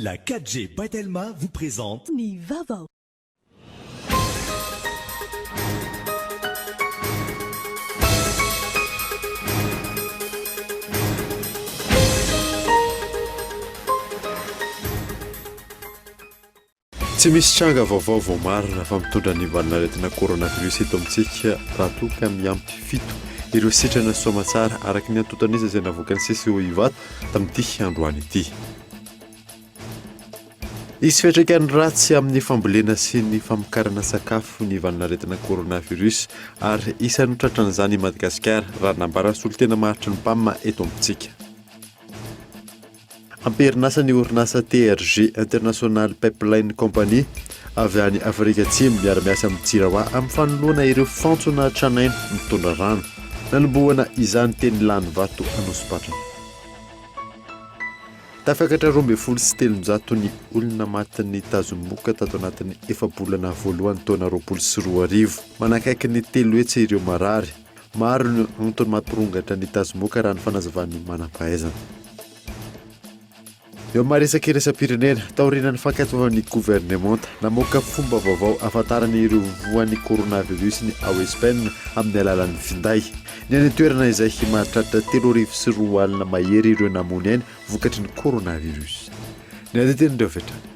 La 4G Batelma vous présente Ni Vava. Tsy misy tranga vaovao vao marina fa mitondra ny valinaretina coronavirus eto amintsika raha toa ka miampy fito ireo sitrana soamatsara araka ny antotan'iza izay navoaka ny CCO Ivato tamin'ity androany ity. Isy fiantraikany ratsy amin'ny fambolena sy ny famokarana sakafo ny valinaretina coronavirus ary isan'ny tratran'izany i Madagasikara raha nambara solotena maharitra ny PAM eto amintsika. Amperinasa ny orinasa TRG International Pipeline Company avy any Afrika Atsimo miara-miasa amin'ny Jirawa amin'ny fanoloana ireo fantsona tranainy mitondra rano nanomboana izany teny lany vato Anosipatrana. Tafakatra 270 ny olona matin'ny tazomoka tato anatin'ny efabolana voalohany taona 2024 manakaiky ny 3 hetsy ireo marary. Maro ny antony mampirongatra ny tazomoka raha ny fanazavan'ny manam-pahaizana. Eo maresaka irasam-pirenena taorian'ny fankatoavan'ny gouvernemanta namoaka fomba vaovao ahafantarany ireo voan'ny coronavirus ny ao Espaina amin'ny alalan'ny finday. Ny any toerana izay mahatratra 3,4 alina mahery ireo namony ainy vokatry ny coronavirus. Ny adeten'ireo vetrany.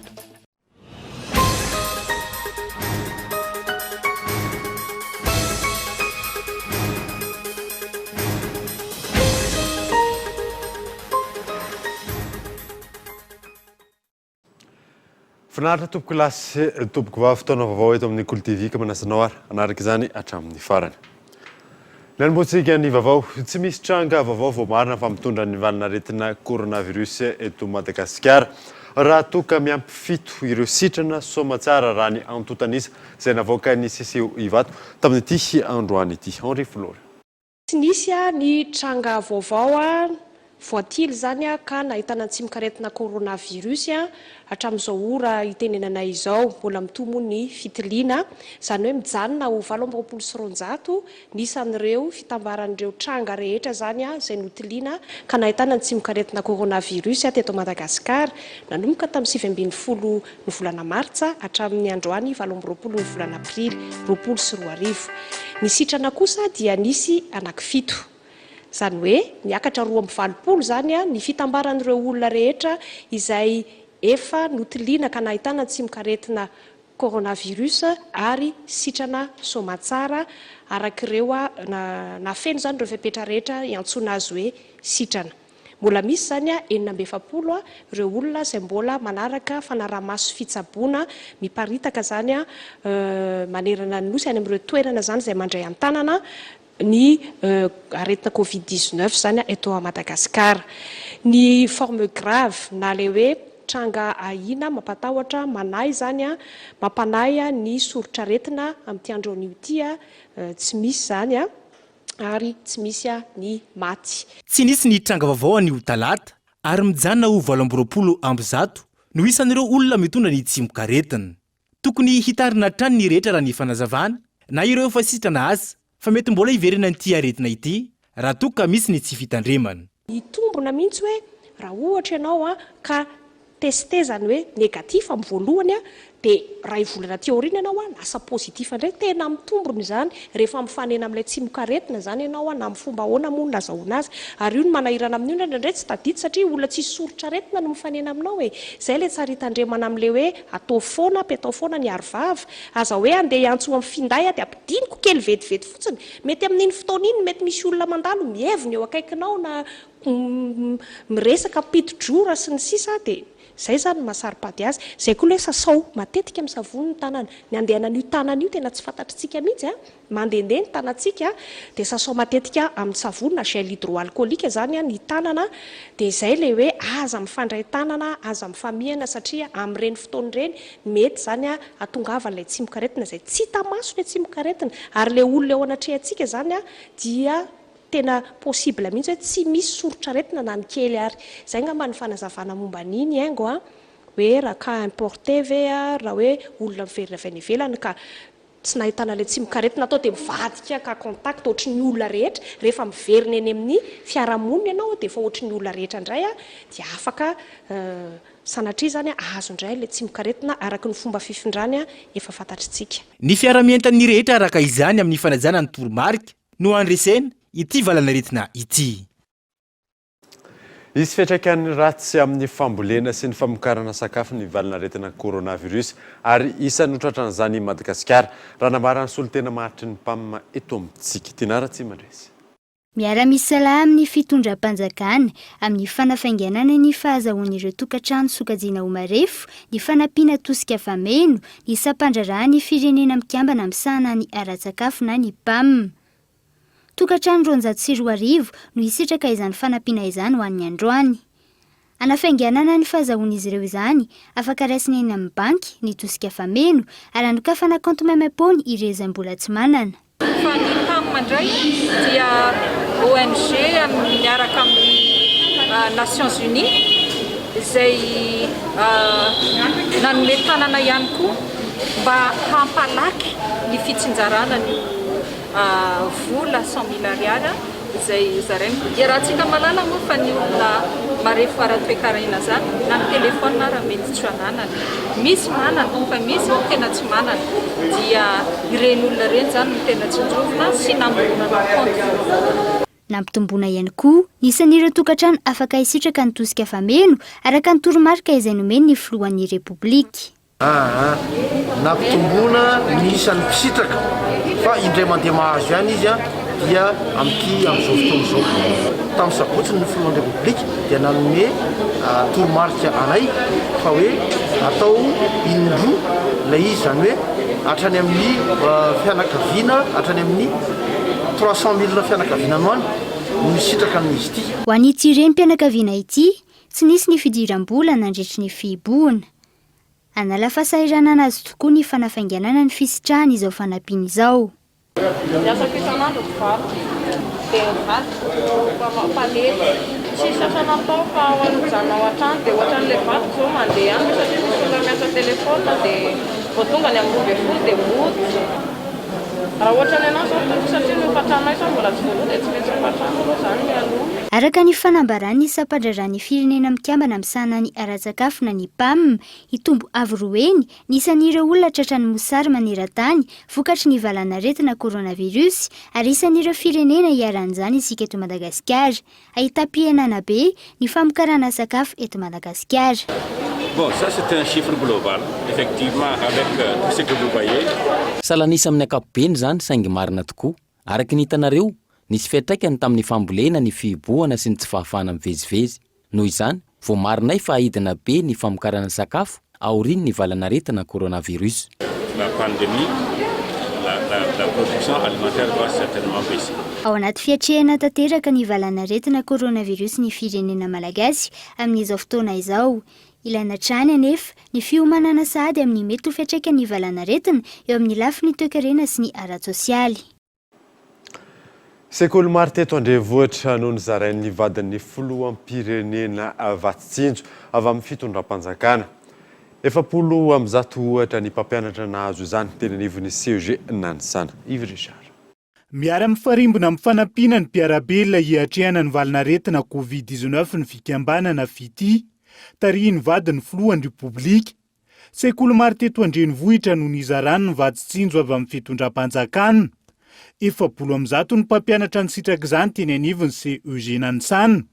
Finaritra tompoko lasy tompoko vavy fotoana vaovao eto amin'ny Kolo TV ka manasanao ary anaraka izany hatramin'ny farany. Nanomboantsika ny vaovao tsy misy tranga vaovao vao marina fa mitondra ny valinaretina coronavirus eto Madagasikara raha toa ka miampy fito ireo sitrana soamatsara raha ny antotanisa izay navoaka ny CCO Ivato tamin'ity androany ity. Henri Flore. Tsy nisy ny tranga vaovao voatily zany ka nahitana tsimikaretina coronavirus hatramin'izao ora itenenana izao mbola mitomo ny fitiliana izany hoe mijanona ho 720 nisan'ireo fitambaran'ireo tranga rehetra zany izay notiliana ka nahitana ny tsimikaretina coronavirus teto Madagasikara nanomboka tamin'ny 7 ny volana Martsa hatramin'ny androany 20 ny volana Aprily 2024. Ny sitrana kosa dia nisy anankifito. Zany hoe niakatra 220 zany ny fitambaran'ireo olona rehetra izay efa notiliana ka nahitana tsimikaretina coronavirus ary sitrana soamatsara arak'ireo nafeno zany ireo fepetra rehetra iantsona azy hoe sitrana. Mbola misy zany 770 ireo olona izay mbola manaraka fanaraha-maso fitsaboana miparitaka zany manerana ny nosy any amin'ireo toerana zany izay mandray an-tanana ny aretina Covid-19 zany eto à Madagasikara. Ny forme grave na le hoe tranga ahina mampatahotra manahy zany mampanahy ny soritra aretina amin'ity androany ity tsy misy zany ary tsy misy ny maty. Tsy nisy ny tranga vaovao ny talata ary mijanona ho 20 amby zato no isan'ireo olona mitondra ny tsimikaretina. Tokony hitarina trany ny rehetra raha ny fanazavana na ireo efa sitrana azy fa mety mbola hiverina n'ity aretina ity raha toa ka misy ny tsy fitandremana. Hitombona mihitsy hoe raha ohatra ianao ka teste zany hoe negatif amin'ny voalohany dia raha ivolana teoriana ianao lasa positif indray tena mitombona izany rehefa mifanena amin'ilay tsimikaretina zany ianao na amin'ny fomba ahoana moa ny lazahoana azy ary io no manahirana amin'ny olona indray tsy tadiditra satria olona tsy soritra aretina no mifanena aminao izay ilay tsara hitandremana amin'ilay hoe atao foana petao foana ny arivava aza hoe andeha hiantso amin'ny finday dia ampidiniko kely vetivety fotsiny mety amin'iny fotoana iny mety misy olona mandalo mievina eo akaikinao na miresaka mpitodrora sy ny sisa dia zay zany mahasaripady azy. Zay koa le sasao matetika amin'ny savony ny tanana. Ny andehanan'io tanana io tena tsy fantatritsika mihitsy mandehandeha ny tanantsika dia sasao matetika amin'ny savony na gel hydroalcoolique zany ny tanana dia izay le hoe aza mifandray tanana aza mifamihana satria amin'ireny fotoan'ireny mety zany atongavan'ilay tsimikaretina izay tsy hita maso ny tsimikaretina ary le olona eo anatrehantsika zany dia tena possible mihitsy hoe tsy misy soritra aretina na ny kely ary. Zay ngamba ny fanazavana momba an'iny haingo hoe raha ka importé ve raha hoe olona miverina avy any ivelany ka tsy nahitana le tsy mikaretina atao dia mivadika ka contact ohatry ny olona rehetra rehefa miverina eny amin'ny fiarahamonina ianao dia efa ohatry ny olona rehetra indray dia afaka sanatria zany azo indray le tsy mikaretina araka ny fomba fifindrany efa fantatritsika. Ny fiara-mientan'ny rehetra araka izany amin'ny fanajana ny toromarika no andresena ity valanaretina ity. Izy fiantraikan'ny ratsy amin'ny fambolena sy ny famokarana sakafo ny valanaretina coronavirus ary isan'ny tratran'izany i Madagasikara raha namarana solotena mahatry ny mpamina eto amintsika Tinaratsy Mandresy. Miara-misalaha amin'ny fitondram-panjakana amin'ny fanafainganana ny fahazahoan'ireo tokantrano sokajiana ho marefo, ny fanampiana tosika fameno, ny sampandrarahany firenena mikambana misahana ny ara-tsakafo na ny PAM. Tokantrano 240 no isitraka izany fanampiana izany ho an'ny androany. Anafainganana ny fahazahoan'izy ireo izany, afaka raisina eny amin'ny banky ny tosika fameno ary anokafana compte memapony ireo izay mbola tsy manana. Fa ny PAM mandray dia ONG miaraka amin'ny Nations Unies izay nanome tanana ihany koa mba hampalaky ny fitsinjarana ny vola 100,000 ariary izay zareny. Dia raha tsika malala moa fa ny olona marefo ara-toekarena zany na ny telefona raha mety tsy ananana. Misy manana fa misy tena tsy manana. Dia ireny olona ireny zany no tena tsinjovina sy namorona compte. Nampitomboana ihany koa isan'ireo tokantrano afaka isitraka ny tosika fameno araka ny toromarika izay nomeny ny filohan'ny Repoblika. Nampitomboana ny isan'ny mpisitraka fa indray mandeha mahazo ihany izy dia amin'izao fotoana izao. Tamin'ny sabotsy ny filohan'ny Repoblika dia nanome toromarika anay fa hoe atao indroa ilay izy zany hoe hatrany amin'ny fianakaviana hatrany amin'ny 300,000 fianakaviana noany no sitraka amin'izy ity. Ho an'ity renim-pianakaviana ity, tsy nisy ny fidiram-bola nandritry ny fihibohana. Anala fahasahiranana azy tokoa ny fanafainganana ny fisitrahana izao fanampiana izao. Miasa isan'andro valo dia palety tsy sasana atao fa ho an'ny zanona ao an-trano dia ohatran'ilay vato zao mandeha any satria misy olona miasa telefona dia vao tonga ny amin'ny 20 dia moto. Raha ohatrany anao zao satria ny fatrano sao mbola tsy voaloha dia tsy maintsy fatrano aloha zany ny aloha. Araka ny fanambarany sampandrarany firenena mikambana misahana ny ara-tsakafo na ny PAM, itombo avy roeny nisan'ireo olona tratran'ny mosary maneran-tany vokatry ny valanaretina coronavirus ary isan'ireo firenena hiaran'izany isika eto Madagasikara. Ahita-pihenana be ny famokarana sakafo eto Madagasikara. Bon, ça c'est un chiffre global, effectivement, avec tout ce que vous voyez. Salanisa amin'ny ankapobeny zany saingy marina tokoa. Araka ny hitanareo, nisy fiantraikany tamin'ny fambolena ny fihibohana sy ny tsy fahafahana mivezivezy. Noho izany, vao marinay fa ahidina be ny famokarana sakafo aoriany ny valanaretina coronavirus. La pandémie, la production alimentaire va certainement baisser. Ao anaty fiatrehana tanteraka ny valanaretina coronavirus ny firenena malagasy amin'izao fotoana izao. Ilaina trany anefa ny fiomanana sahady amin'ny mety ho fiantraikan'ny valanaretina eo amin'ny lafiny toe-karena sy ny ara-tsosialy. Sekoly maro teto Andrenivohitra noho nizarain'ny vadin'ny filoham-pirenena Vatsitsinjo avy amin'ny fitondram-panjakana. 700 ohatra ny mpampianatra nahazo izany teny anivon'ny CEG Nanisana. Yves Richard. Miara-mifarimbona amin'ny fanampiana ny mpiarabelona hiatrehana ny valanaretina COVID-19 ny fikambanana fity tarihiny vadin'ny filohan'ny Repoblika. Sekoly maro teto Andrenivohitra no nizarany ny Vatsitsinjo avy amin'ny fitondram-panjakana. 700 ny mpampianatra ny sitraka izany teny anivon'ny CEG Nanisana.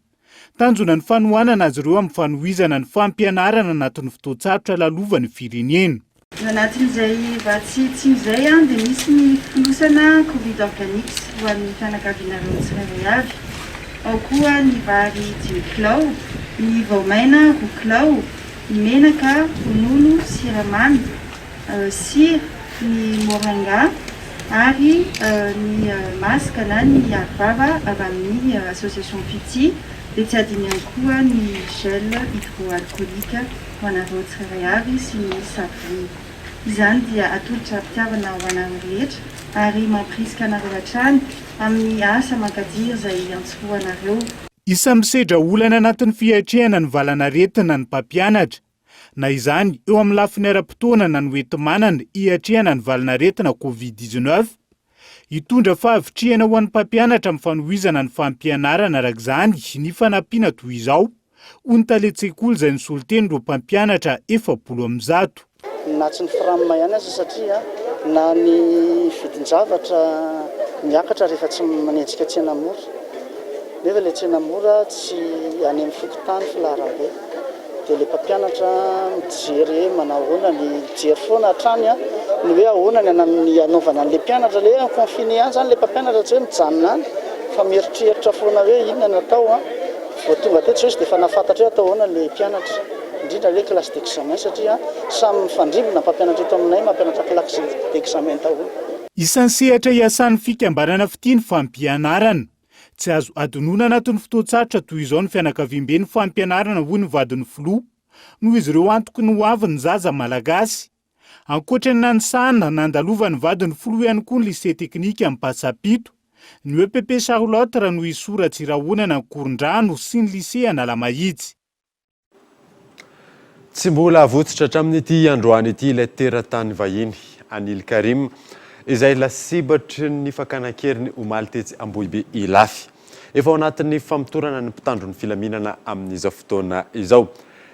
Tanjona ny fanohanana azy ireo amin'ny fanohizana ny fampianarana anatin'ny fotoan-tsarotra lalovany firenena. Anatin'izay Vatsitsinjo izay dia misy ny fonosana Covid organique ho an'ny fianakavianareo tsirairay avy. Ao koa ny vary 5 kilao, ny voamaina 2 kilao, ny menaka, ronono, siramamy, sira, ny moringa ary ny masaka na ny arivava avy amin'ny association Fity. Dia tsy adino ihany koa ny gel hydroalcoolique ho anareo tsirairay avy sy ny savony. Izany dia atolotra pitiavana ho anareo rehetra ary mampirisika anareo hatrany amin'ny asa mankadira izay antsofoanareo. Isa misedra olana anatin'ny fiatrehana ny valanaretina ny mpampianatra. Na izany eo amin'ny lafiny ara-potoana no entimanana hiatrehana ny valinaretina COVID-19, hitondra fahavitrihana ho an'ny mpampianatra amin'ny fanohizana ny fampianarana araka izany ny fanampiana toy izao, hoy ny taletsekoly izay nisolo teny ireo mpampianatra 700. Na tsy ny firamina ihany aza satria na ny vidin-javatra miakatra rehefa tsy manenjika tsena mora. Nefa ilay tsena mora tsy any amin'ny fokotany filaharam-be. Dia ilay mpampianatra mijery manao ahoana ny jery foana hatrany ny hoe ahoana ny anaovana an'ilay mpianatra ilay konfine ihany zany ilay mpampianatra tsy hoe mijanona any fa mieritreritra foana hoe inona natao vao tonga teto izy dia efa nafantatra hoe atao ahoana ilay mpianatra indrindra hoe classe d'examen satria samy mifandrimbona mpampianatra eto aminay mampianatra classe d'examen tahoana. Isan'ny sehatra iasan'ny fikambanana fitiany fampianarana. Tsy azo adonona anatin'ny fotoan-tsarotra toy izao ny fianakaviam-be ny fampianarana hoy ny vadiny filoha noho izy ireo antoky ny hoavin'ny zaza malagasy. Ankoatra ny nanisahana nandalova ny vadiny filoha ihany koa ny lycée teknika Ampasapito, ny EPP Charlotte raha no isoratsy irahonana ny Korondrano sy ny lycée Analamahitsy. Tsy mbola avotsitra hatramin'ity androany ity ilay teratany vahiny Anil Karim izay lasibatry ny fakanakeriny omaly tetsy Ambohibe Ilafy. Efa ao anatin'ny famitorana ny mpitandro ny filaminana amin'izao fotoana izao.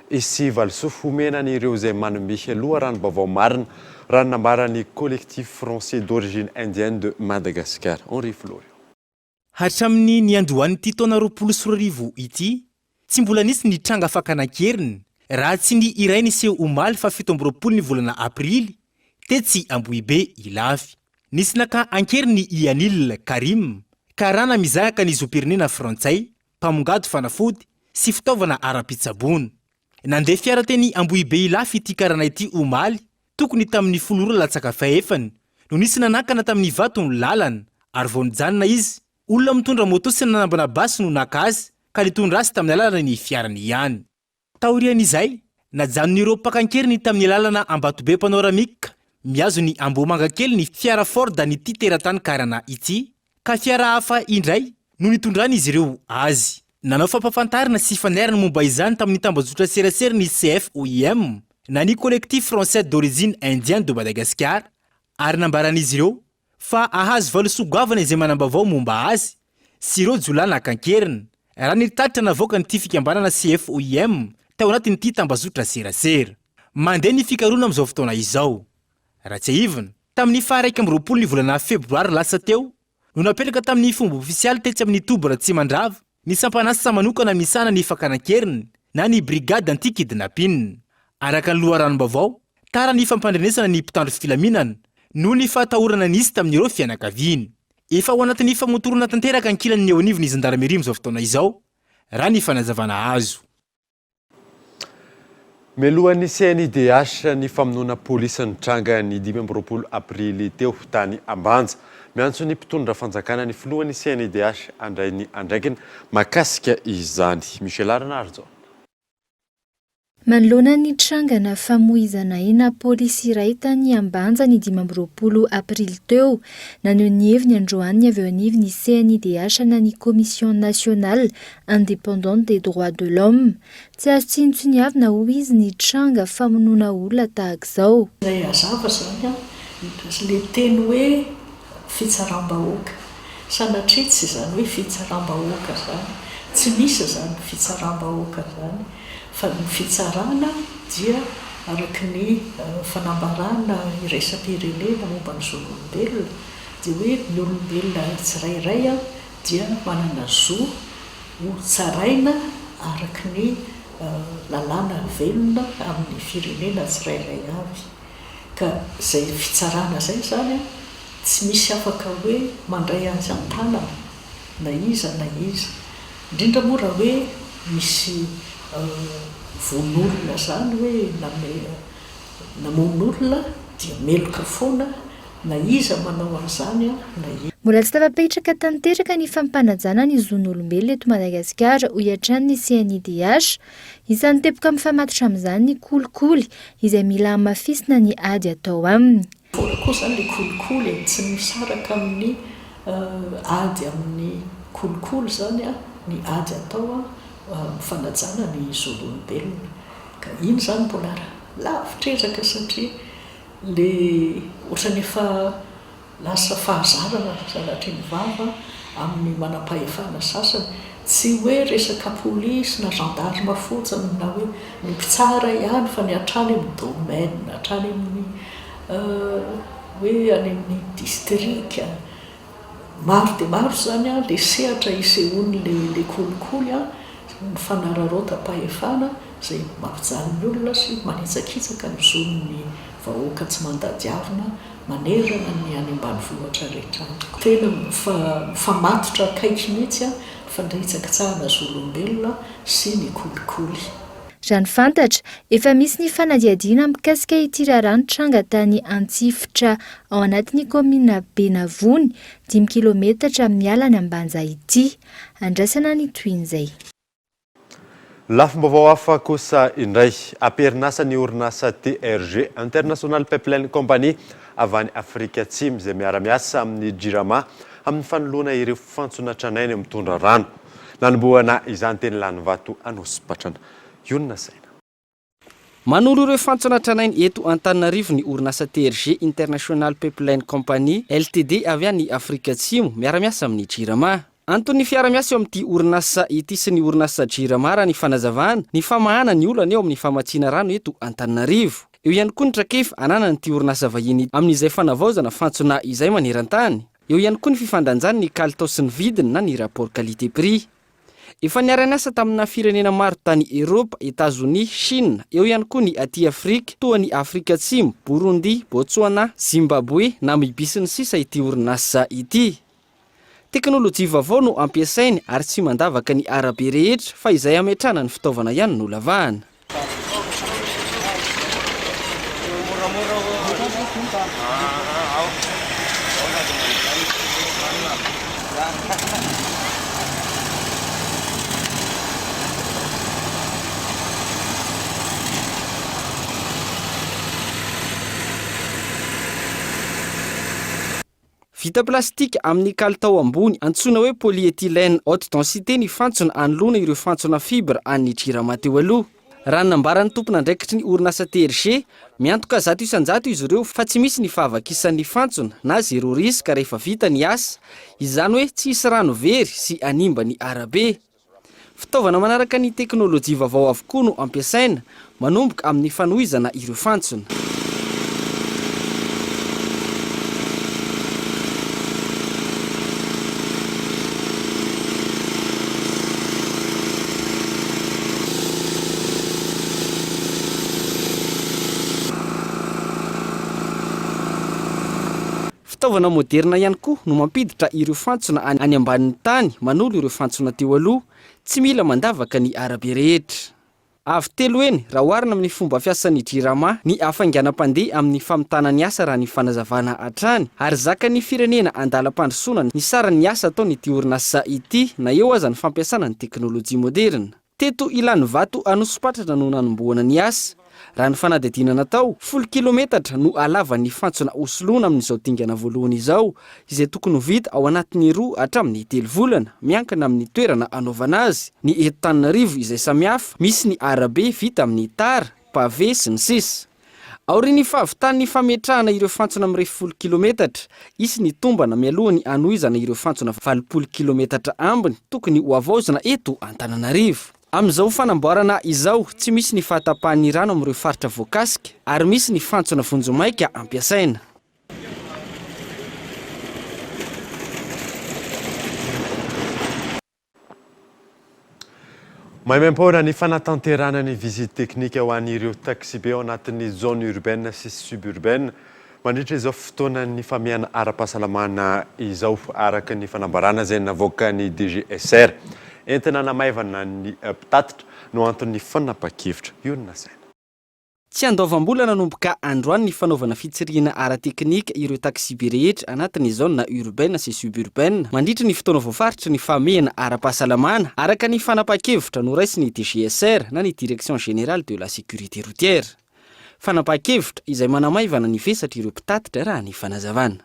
Isy valsofo omenan'ireo izay manome loharanom-baovao marina raha ny nambaran'ny collectif français d'origine indienne de Madagascar. Henri Florio. Hatramin'ny ny androan'ity taona 2024 ity, tsy mbola nisy ny tranga fakanakeriny raha tsy ny iray niseho omaly fa 17 ny volana aprily tetsy Ambohibe Ilafy. Nisy naka ankeriny i Anil Karim ka rana mizahaka ny zopirenena frantsay, mpamongado fanafody sy fitaovana ara-pitsabony. Nandeha fiara teny Ambohibe Ilafy ity karana ity omaly tokony tamin'ny 10 latsaka fahefany no nisy nanakana tamin'ny vatony lalana ary vao nijanona izy, olona mitondra moto sy nanambana basy no naka azy ka nitondra azy tamin'ny lalana ny fiarany ihany. Taorian'izay, najanon'ireo mpakankeriny tamin'ny lalana Ambatobe Panoramika miazo ny Ambomanga kely ny fiara Ford n'ity teratany karana ity, ka fiara hafa indray no nitondran'izy ireo azy. Nanao fampafantarina sy fanerana momba izany tamin'ny tambazotra serasera ny CFOIM na ny collectif français d'origine indienne de Madagascar ary nambaran'izy ireo fa ahazo valosoa-goavana izay manambavao momba azy sy ireo jolana akankeriny raha nitatitra navoaka nyity fikambanana CFOIM tao anatin'ity tambazotra serasera. Mandeha ny fikarona amin'izao fotoana izao. Raha tsy ahivana, tamin'ny faha 1 ny volana febroary lasa teo no napetraka tamin'ny fomba ofisialy tetsy amin'ny Tobra Tsimandrava ny sampanasa manokana misana ny fakanakeriny na ny brigade anti-kidnapping. Araka ny loharanom-baovao, tara ny fampandrenesana ny mpitandro filaminana no ny fahatahorana nisy tamin'ireo fianakaviany. Efa ao anatin'ny famotorana tanteraka ankilan'ny eo anivon'ny zandarmeria amin'izao fotoana izao raha ny fanazavana azo. Melohan'ny CNIDH ny famonoana polisy nitranga ny 20 aprily teo tany Ambanja. Miantso ny mpitondra fanjakana ny filohan'ny CNIDH andrainy andraikiny makasika izany. Michel Arnardo. Manoloana ny trangana famoizana ina polisy iray tany Ambanja ny 20 aprily teo, naneho ny heviny androany avy eo anivon'ny CNIDH na ny Commission nationale indépendante des droits de l'homme. Tsy azo tsintsony avy na hoy izy ny tranga famonoana olona tahaka izao. Ilay hazava zany le teny hoe fitsaram-bahoaka. Sanatria tsy zany hoe fitsaram-bahoaka zany. Tsy misy zany fitsaram-bahoaka zany. Fa ny fitsarana dia araka ny fanambarana iraisam-pirenena momba ny zon'olombelona dia hoe ny olombelona tsirairay dia manana zo ho tsaraina araka ny lalàna velona amin'ny firenena tsirairay avy. Ka izay fitsarana izay zany tsy misy afaka hoe mandray azy an-tanana na iza na iza. Indrindra moa raha hoe misy von'olona zany hoe namon'olona dia meloka foana na iza manao an'izany na iza. Mbola tsy tafapetraka tanteraka ny fampanajana ny zon'olombelona eto Madagasikara ho iatran'ny CNIDH. Isan'ny tepoka mifamatotra amin'izany ny kolikoly izay mila hamafisina ny ady atao aminy. Vola koa zany ny kolikoly tsy misaraka amin'ny ady amin'ny kolikoly zany ny ady atao fanajana ny zon'olombelona. ka iny zany mbola lavitrezaka satria le ohatrany efa lasa fahazarana zanatry ny vava amin'ny manam-pahefana sasany tsy hoe resaka polisy na gendarme fotsiny na hoe ny mpitsara ihany fa ny hatrany amin'ny domaine hatrany amin'ny hoe any amin'ny district maro dia maro zany a le sehatra isehoany le kolikoly a ny fanararaotapahefana zay mampijaly ny olona sy manitsakitsaka ny zonony vahoaka tsy mandadiavina manerana ny any ambanivohitra rehetra tena famatotra akaiky mihitsy a fandraitsaka-tsahana zolombelona sy ny kolikoly. Raha ny fantatra, efa misy ny fanadihadiana mikasika ity raharano-tranga tany Antsifitra ao anatin'ny komina Benavony 5 kilometatra miala ny Ambanja ity. Andrasana ny toin'izay. Lafim-baovao hafa kosa indray amperinasa ny orinasa TRG International Pipeline Company avy any Afrika Atsimo izay miara-miasa amin'ny JIRAMA amin'ny fanoloana ireo fantsona tranainy mitondra rano. Nanomboana izany teny Lanivato Anosipatrana. Yonina Saina. Manolo ireo fantsona tranainy eto Antananarivo ny orinasa TRG International Pipeline Company LTD avy any Afrika Atsimo miara-miasa amin'ny JIRAMA. Antony fiara-miasa eo amin'ity orinasa ity sy ny orinasa JIRAMA raha ny fanazavana ny famahana ny olana eo amin'ny famatsiana rano eto Antananarivo. Eo ihany koa ny trakefa anana nyity orinasa vahiny amin'izay fanavaozana fantsona izay maneran-tany. Eo ihany koa ny fifandanjany ny kalitao sy ny vidiny na ny rapport qualité prix. Efa niara-miasa tamina firenena maro tany Eropa, États-Unis, Chine, eo ihany koa ny aty Afrika, toa ny Afrika Atsimo, Burundi, Botswana, Zimbabwe, Namibia sy ny sisa ity orinasa ity. Teknôlôjia vaovao no ampiasainy ary tsy mandavaka ny arabe rehetra fa izay ametrana ny fitaovana ihany no lavahana. Vita plastika amin'ny kalitao ambony antsoina hoe polyéthylène haute densité ny fantsona anoloana ireo fantsona fibre an'ny JIRAMA teo aloha. Raha nambaran'ny tompon'andraikitry ny orinasa TRG, miantoka 100 isan-jato izy ireo fa tsy misy ny fahavakisan'ny fantsona na zero risque rehefa vita ny asa, izany hoe tsy hisy rano very sy animba ny arabe. Fitaovana manaraka ny teknôlôjia vaovao avokoa no ampiasaina manomboka amin'ny fanohizana ireo fantsona. Fitaovana moderna ihany koa no mampiditra ireo fantsona any ambanin'ny tany manolo ireo fantsona teo aloha, tsy mila mandavaka ny arabe rehetra. Avy telo eny raha oharina amin'ny fomba fiasan'ny JIRAMA ny afanganam-pandeha amin'ny famitana ny asa raha ny fanazavana hatrany ary zaka ny firenena andalam-pandrosoana ny saran'ny asa atao n'ity orinasa ity na eo aza ny fampiasana ny teknôlôjia moderna. Teto Ilanivato Anosipatrana no nanomboana ny asa. Raha ny fanadihadiana natao 10 kilometatra no alavan'ny fantsona osoloana amin'izao dingana voalohany izao, izay tokony vita ao anatin'ny 2 hatramin'ny 3 volana, miankina amin'ny toerana anaovana azy. Ny eto Antananarivo izay samihafa, misy ny arabe vita amin'ny tara, pavé sy ny sisa. Aorian'ny fahavitan'ny fametrahana ireo fantsona amin'ny 10 kilometatra, isy ny tombana mialohany anohizana ireo fantsona 80 kilometatra ambiny tokony ho avaozana eto Antananarivo. Amin'izao fanamboarana izao tsy misy ny fahatapahan'ny rano amin'ireo faritra voakasika ary misy ny fantsona vonjomaika ampiasaina. Maimaimpona ny fanatanterana ny visite technique ho an'ireo taxibe ao anatin'ny zone urbaine sy suburbaine mandritra izao fotoana ny famihana ara-pahasalamana izao araka ny fanambarana izay navoaka ny DGSR. Entina namaivana ny mpitatitra no antony fanapa-kevitra. Yonina Saina. Tsy andoavam-bola nanomboka androany ny fanaovana fitsirihana ara-teknika ireo taxibe rehetra anatin'ny zone urbaine sy suburbaine mandritra ny fotoana voafaritra ny famehana ara-pahasalamana araka ny fanapa-kevitra noraisin'ny DGSR na ny Direction Générale de la Sécurité Routière. Fanapa-kevitra izay manamaivana ny vesatra ireo mpitatitra raha ny fanazavana.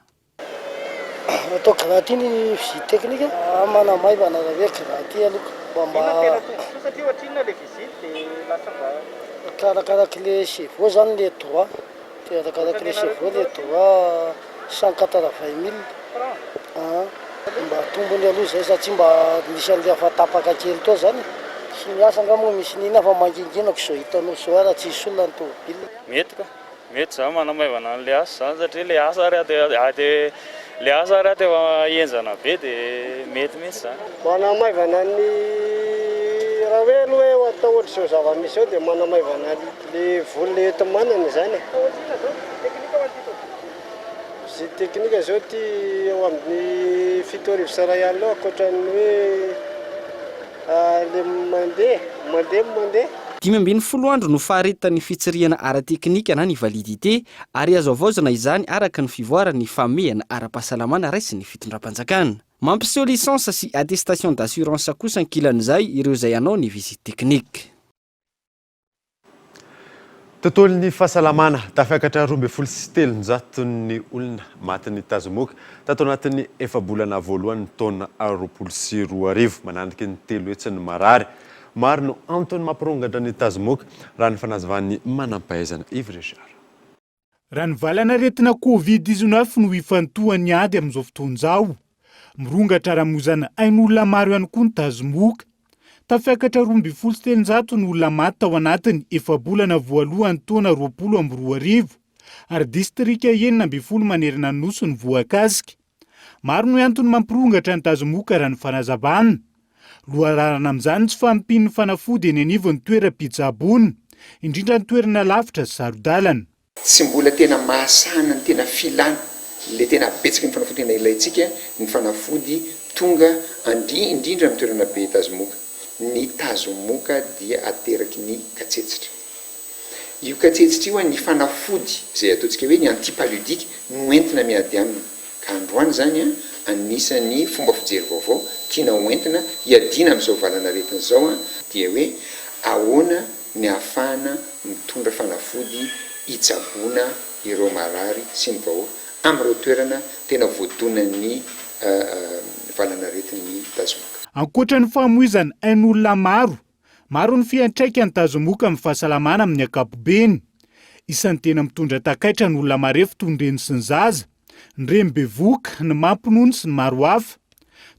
Atao graty ny visite technique manamaivana hoe graty aloko mba satria ohatrina le visite dia lasa karakaraky le chevaux zany le droit de arakaraky le chevaux le droit 180 000 mba tombony aloha zay satria mba misy an'le afatapaka kely toa zany sy miasa nga moa misy nina fa manginginako zao hitanao zao raha tsisy olona ny tomobile mety ka mety za manamaivana an'le asa zany satria le asa le asa raha te enjana be de mety mihitsy zany manamaivana ny raha hoe aloha hoe atao ohatry zao zava-misy ao dia manamaivana le voly le etomanana zany zy teknika zao ty eo amin'ny 7 ray alina ao akoatran'ny hoe le mandeha 10 andro no faharetan'ny fitsirihana ara-teknika na ny validité ary azo avaozana izany araka ny fivoarany famehana ara-pahasalamana raisin'ny fitondram-panjakana. Mampiseho lisansa sy attestation d'assurance kosa ankilan'izay ireo izay anao ny visite teknika. Tontolon'ny fahasalamana tafiakatra 27 ny olona matin'ny tazomoka tato anatin'ny efa-bolana voalohany taona 2024 manandiky ny 3 hetsiny marary. Maro no antony mampirongatra ny tazomoka raha ny fanazavan'ny manam-pahaizana Yves Richard. Raha ny valanaretina Covid-19 no ifantohany ady amin'izao fotoan'izao. Mirongatra ramozana ain'olona maro ihany koa ny tazomoka. Tafiakatra 27 ny olona maty tao anatiny efa-bolana voalohany taona 2024 ary distrika 9 manerana ny nosy ny voakasika. Maro no antony mampirongatra ny tazomoka raha ny fanazavana. Lohararana amin'izany tsy fampiny ny fanafody eny anivon'ny toeram-pitsaboana, indrindra ny toerana lavitra sy sarodalana. Tsy mbola tena mahasana ny tena filana le tena betsaka ny fanafody tena ilayntsika ny fanafody tonga indrindra amin'ny toerana be tazomoka. Ny tazomoka dia ateraky ny katsetsitra. Io katsetsitra io ny fanafody zay ataontsika hoe ny antipaludika no entina miady aminy. Ka androany zany anisany fomba fijery vaovao tiana hoentina hiadina amin'izao valanaretina zao dia hoe ahoana ny ahafahana mitondra fanafody hitsaboana ireo marary sy ny vahoaka amin'ireo toerana tena voadonan'ny valanaretin'ny tazomoka. Ankoatra ny famoizana ain'olona maro ny fiantraika ny tazomoka amin'ny fahasalamana amin'ny ankapobeny. Isan'ny tena mitondra takaitra ny olona marefo tondreny sy ny zaza, ny rem-bevoka, ny mampinono sy ny maro hafa.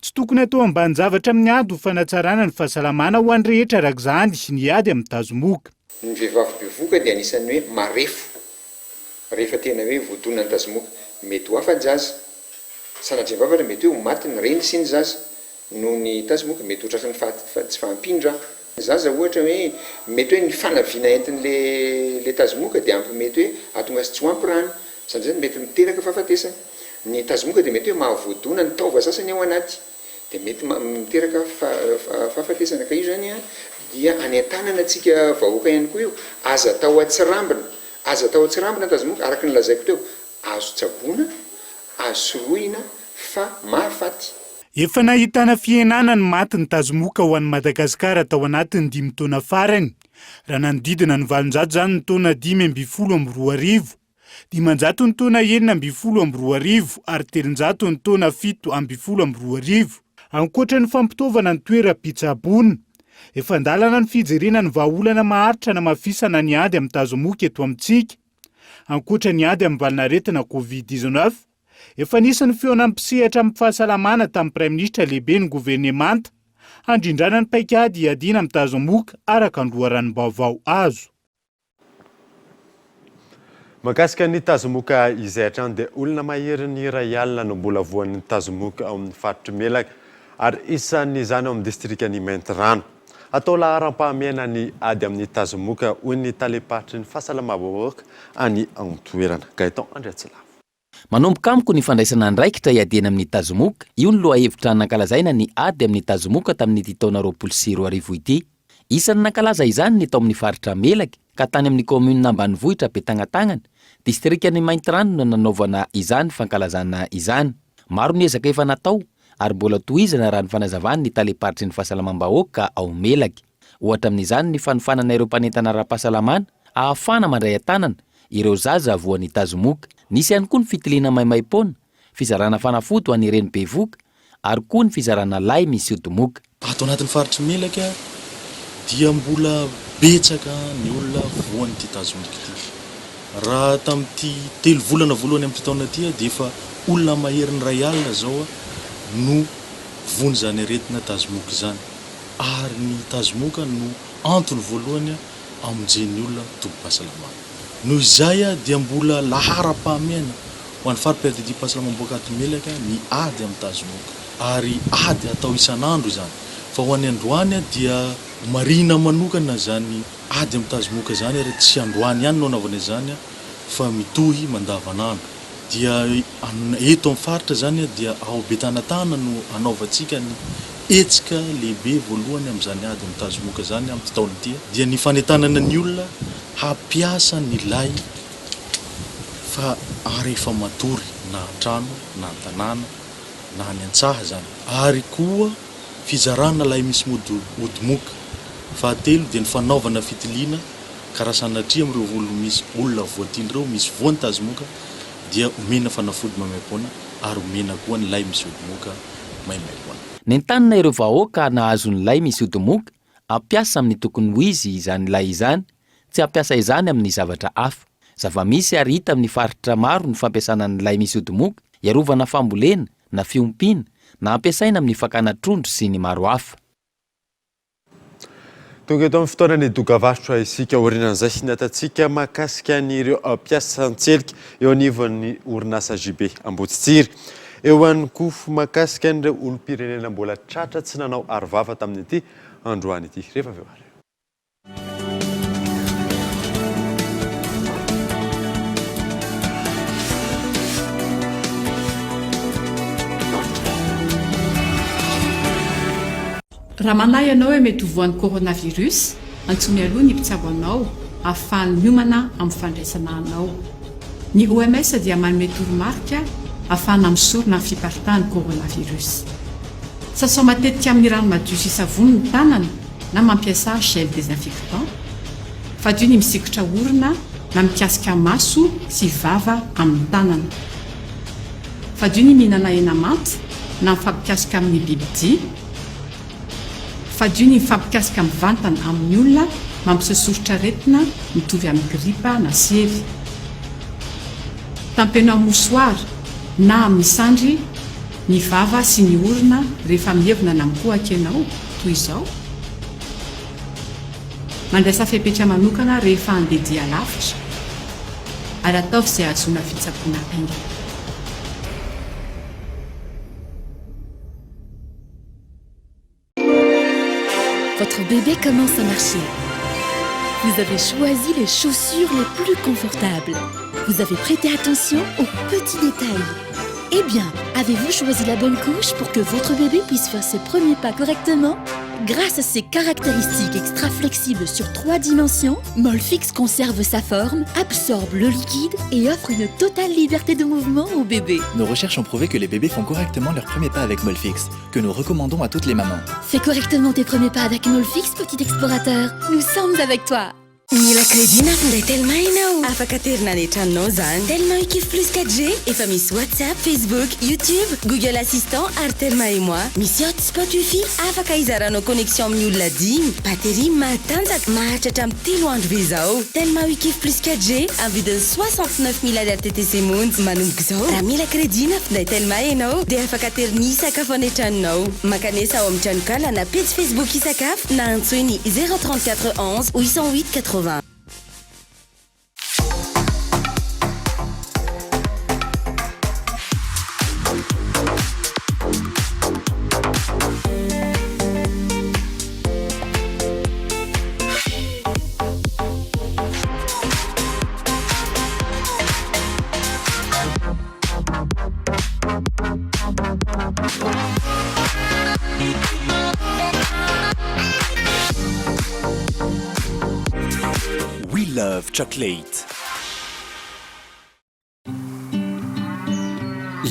Tsy tokony atao ambany zavatra amin'ny ady ho fanatsarana ny fahasalamana ho an'ny rehetra araka izany sy ny ady amin'ny tazomoka. Ny vehivavy bevoka dia anisan'ny hoe marefo. Rehefa tena hoe voadonana ny tazomoka, mety ho afa-jaza. Sanatria vavatra mety hoe ho maty ny reny sy ny zaza. No ny tazomoka mety ho tratrany tsy fahampindra. Zaza ohatra hoe mety hoe ny fanaviana entin'le tazomoka dia ampy mety hoe atonga sy tsy ho ampy rano. Sanatria mety miteraka fahafatesana. Ny tazomoka dia mety hoe mahavodona ny taova sasany ao anaty. Dia mety miteraka fahafatesana. Ka io zany dia anentanana antsika vahoaka ihany koa io. Aza atao atsirambina tazomoka araka ny lazaiko teo. Azo tsaboana, azo sorohina fa mahafaty. Efa nahitana fienana ny matin'ny tazomoka ho an'ny Madagasikara tao anatin'ny 5 taona farany. Raha nanodidina ny 700 zany ny taona 512 500 ny taona 912 ary 300 ny taona 712. Ankoatra ny fampitaovana ny toeram-pitsaboana, efa andalana ny fijerena ny vahaolana maharitra na mafisana ny ady amin'ny tazomoka eto amintsika. Ankoatra ny ady amin'ny valanaretina Covid-19, efa nisan'ny feonam-pisehatra amin'ny fahasalamana tamin'ny Prime Ministra lehibe ny governemanta, handrindrana ny paikady hiadiana amin'ny tazomoka araka ny loharanom-baovao azo. Mahakasika ny tazomoka izay hatrany dia olona mahery ny iray alina no mbola voan'ny tazomoka ao amin'ny faritry Melaka ary isan'izany ao amin'ny distrikany Maintirano. Atao laharam-pahamehana ny ady amin'ny tazomoka hoy ny talepatry ny fahasalamam-bahoaka any an-toerana. Gaëtan Andriatsilava. Manomboka amiko ny fandraisana andraikitra hiadiana amin'ny tazomoka, io ny lohahevitra nankalazaina ny ady amin'ny tazomoka tamin'ity taona 2024 ity. Isan'ny nankalaza izany ny tao amin'ny faritra Melaka ka tany amin'ny commune Ambanivohitra Betangantagnana, distrikany Maintirano no nanaovana izany fankalazana izany. Maro ny ezaka efa natao ary mbola tohizana raha ny fanazavany ny talepatry ny fahasalamam-bahoaka ao Melaka. Ohatra amin'izany ny fanofanana ireo mpanentana ara-pahasalamana ahafana mandray an-tanana ireo zaza voan'ny tazomoka. Nisy ihany koa ny fitiliana maimai-poana, fizarana fanafody ho an'ireny bevoka ary koa ny fizarana lay misy odomoka. Ato anatin'ny faritry Melaka dia mbola betsaka ny olona voan'ny ty tazomika ty. Raha tamin'ity 3 volana voalohany amin'ny taona ty dia efa olona maherin'ny ray alina zao no vony zany aretina tazomoka zany, ary ny tazomoka no antony voalohany amonjeny olona tobim-pahasalamana. Noho izay dia mbola lahara-pahamena ho an'ny fari-piadidim-pahasalamana boakaty melaka ny ady amin'ny tazomoka, ary ady atao isan'andro zany. Fa ho an'ny androany dia marina manokana zany ady amin'ny tazomoka zany, ary tsy androany ihany no anaovana izany fa mitohy mandavanandro. Dia eto amin'ny faritra zany dia ao Betanatana no anaovantsika ny etsika lehibe voalohany amin'izany ady amin'ny tazomoka zany amin'ny taona ity, dia ny fanentanana ny olona hampiasa ny lay fa rehefa matory na trano na tanàna na ny antsaha zany, ary koa fizarana lay misy odimoka. Fahatelo dia ny fanaovana fitiliana karaha sanatria amin'ireo misy olona voatindreo misy voany tazomoka dia omena fanafody maimaimpoana, ary omena koa ny lay misy odimoka maimaimpoana. Nentanina ireo vahoaka nahazo ny lay misy odimoka ampiasa amin'ny tokony ho izy izany lay izany, tsy ampiasa izany amin'ny zavatra hafa. Zava-misy ary hita amin'ny faritra maro ny fampiasana ny lay misy odimoka iarovana fambolena na fiompiana na ampiasaina amin'ny fakana trondro sy ny maro hafa. Tonga eto amin'ny fotoana ny dokavarotra isika orinan'izay ny atatsika mahakasika n'ireo mpiasan-tselika eo anivon'ny orinasa JB Ambotsitsiry. Eo ihany koa mahakasika n'ireo olom-pirenena mbola tratra tsy nanao arovava tamin'ity androany ity. Rehefa avy eo. Raha manahy ianao hoe mety ho voan'ny coronavirus, antsomy aloha ny mpitsabo anao ahafahany miomana amin'ny fandraisana anao. Ny OMS dia manome toromarika ahafahana misorona amin'ny fiparitahan'ny coronavirus. Sasao matetika amin'ny rano madio sy savony ny tanana na mampiasa gel désinfectant, fadio ny misikotra orona na mikasika maso sy vava amin'ny tanana, fadio ny mihinana hena manta na mifampikasika amin'ny bibidia, fadio ny mifampikasika amin'ny vantana amin'ny olona mampisosorotra aretina mitovy amin'ny gripa na sevy, tampena mosoara na amin'ny sandry ny vava sy ny orona rehefa mievina na mikohaka ianao toy izao, mandraisa fepetra manokana rehefa handeha dia lavitra, ary ataovy izay ahazoana fitsaboana aingana. Votre bébé commence à marcher. Vous avez choisi les chaussures les plus confortables. Vous avez prêté attention aux petits détails. Eh bien, avez-vous choisi la bonne couche pour que votre bébé puisse faire ses premiers pas correctement? Grâce à ses caractéristiques extra flexibles sur 3 dimensions, Molfix conserve sa forme, absorbe le liquide et offre une totale liberté de mouvement au bébé. Nos recherches ont prouvé que les bébés font correctement leurs premiers pas avec Molfix, que nous recommandons à toutes les mamans. Fais correctement tes premiers pas avec Molfix, petit explorateur. Nous sommes avec toi. Mila credina finday Telma ianao. Afaka terina ny tranonao zany. Telma Equipe Plus 4G efa misy WhatsApp, Facebook, YouTube, Google Assistant ary Telma et moi. Misy hotspot Wi-Fi afaka izaranao connexion amin'ny olona 10. Batterie matanjaka mahatratra amin'ny 3 andro be zao. Telma Equipe Plus 4G amin'ny vidiny 69 000 RTTC monja. Manomboka zao. Raha mila credina finday Telma ianao dia afaka teriny isakafo any tranonao. Makanesa ao amin'ny tranokala na page Facebook isakafo na antsoiny 034 11 808 80. We love chocolate.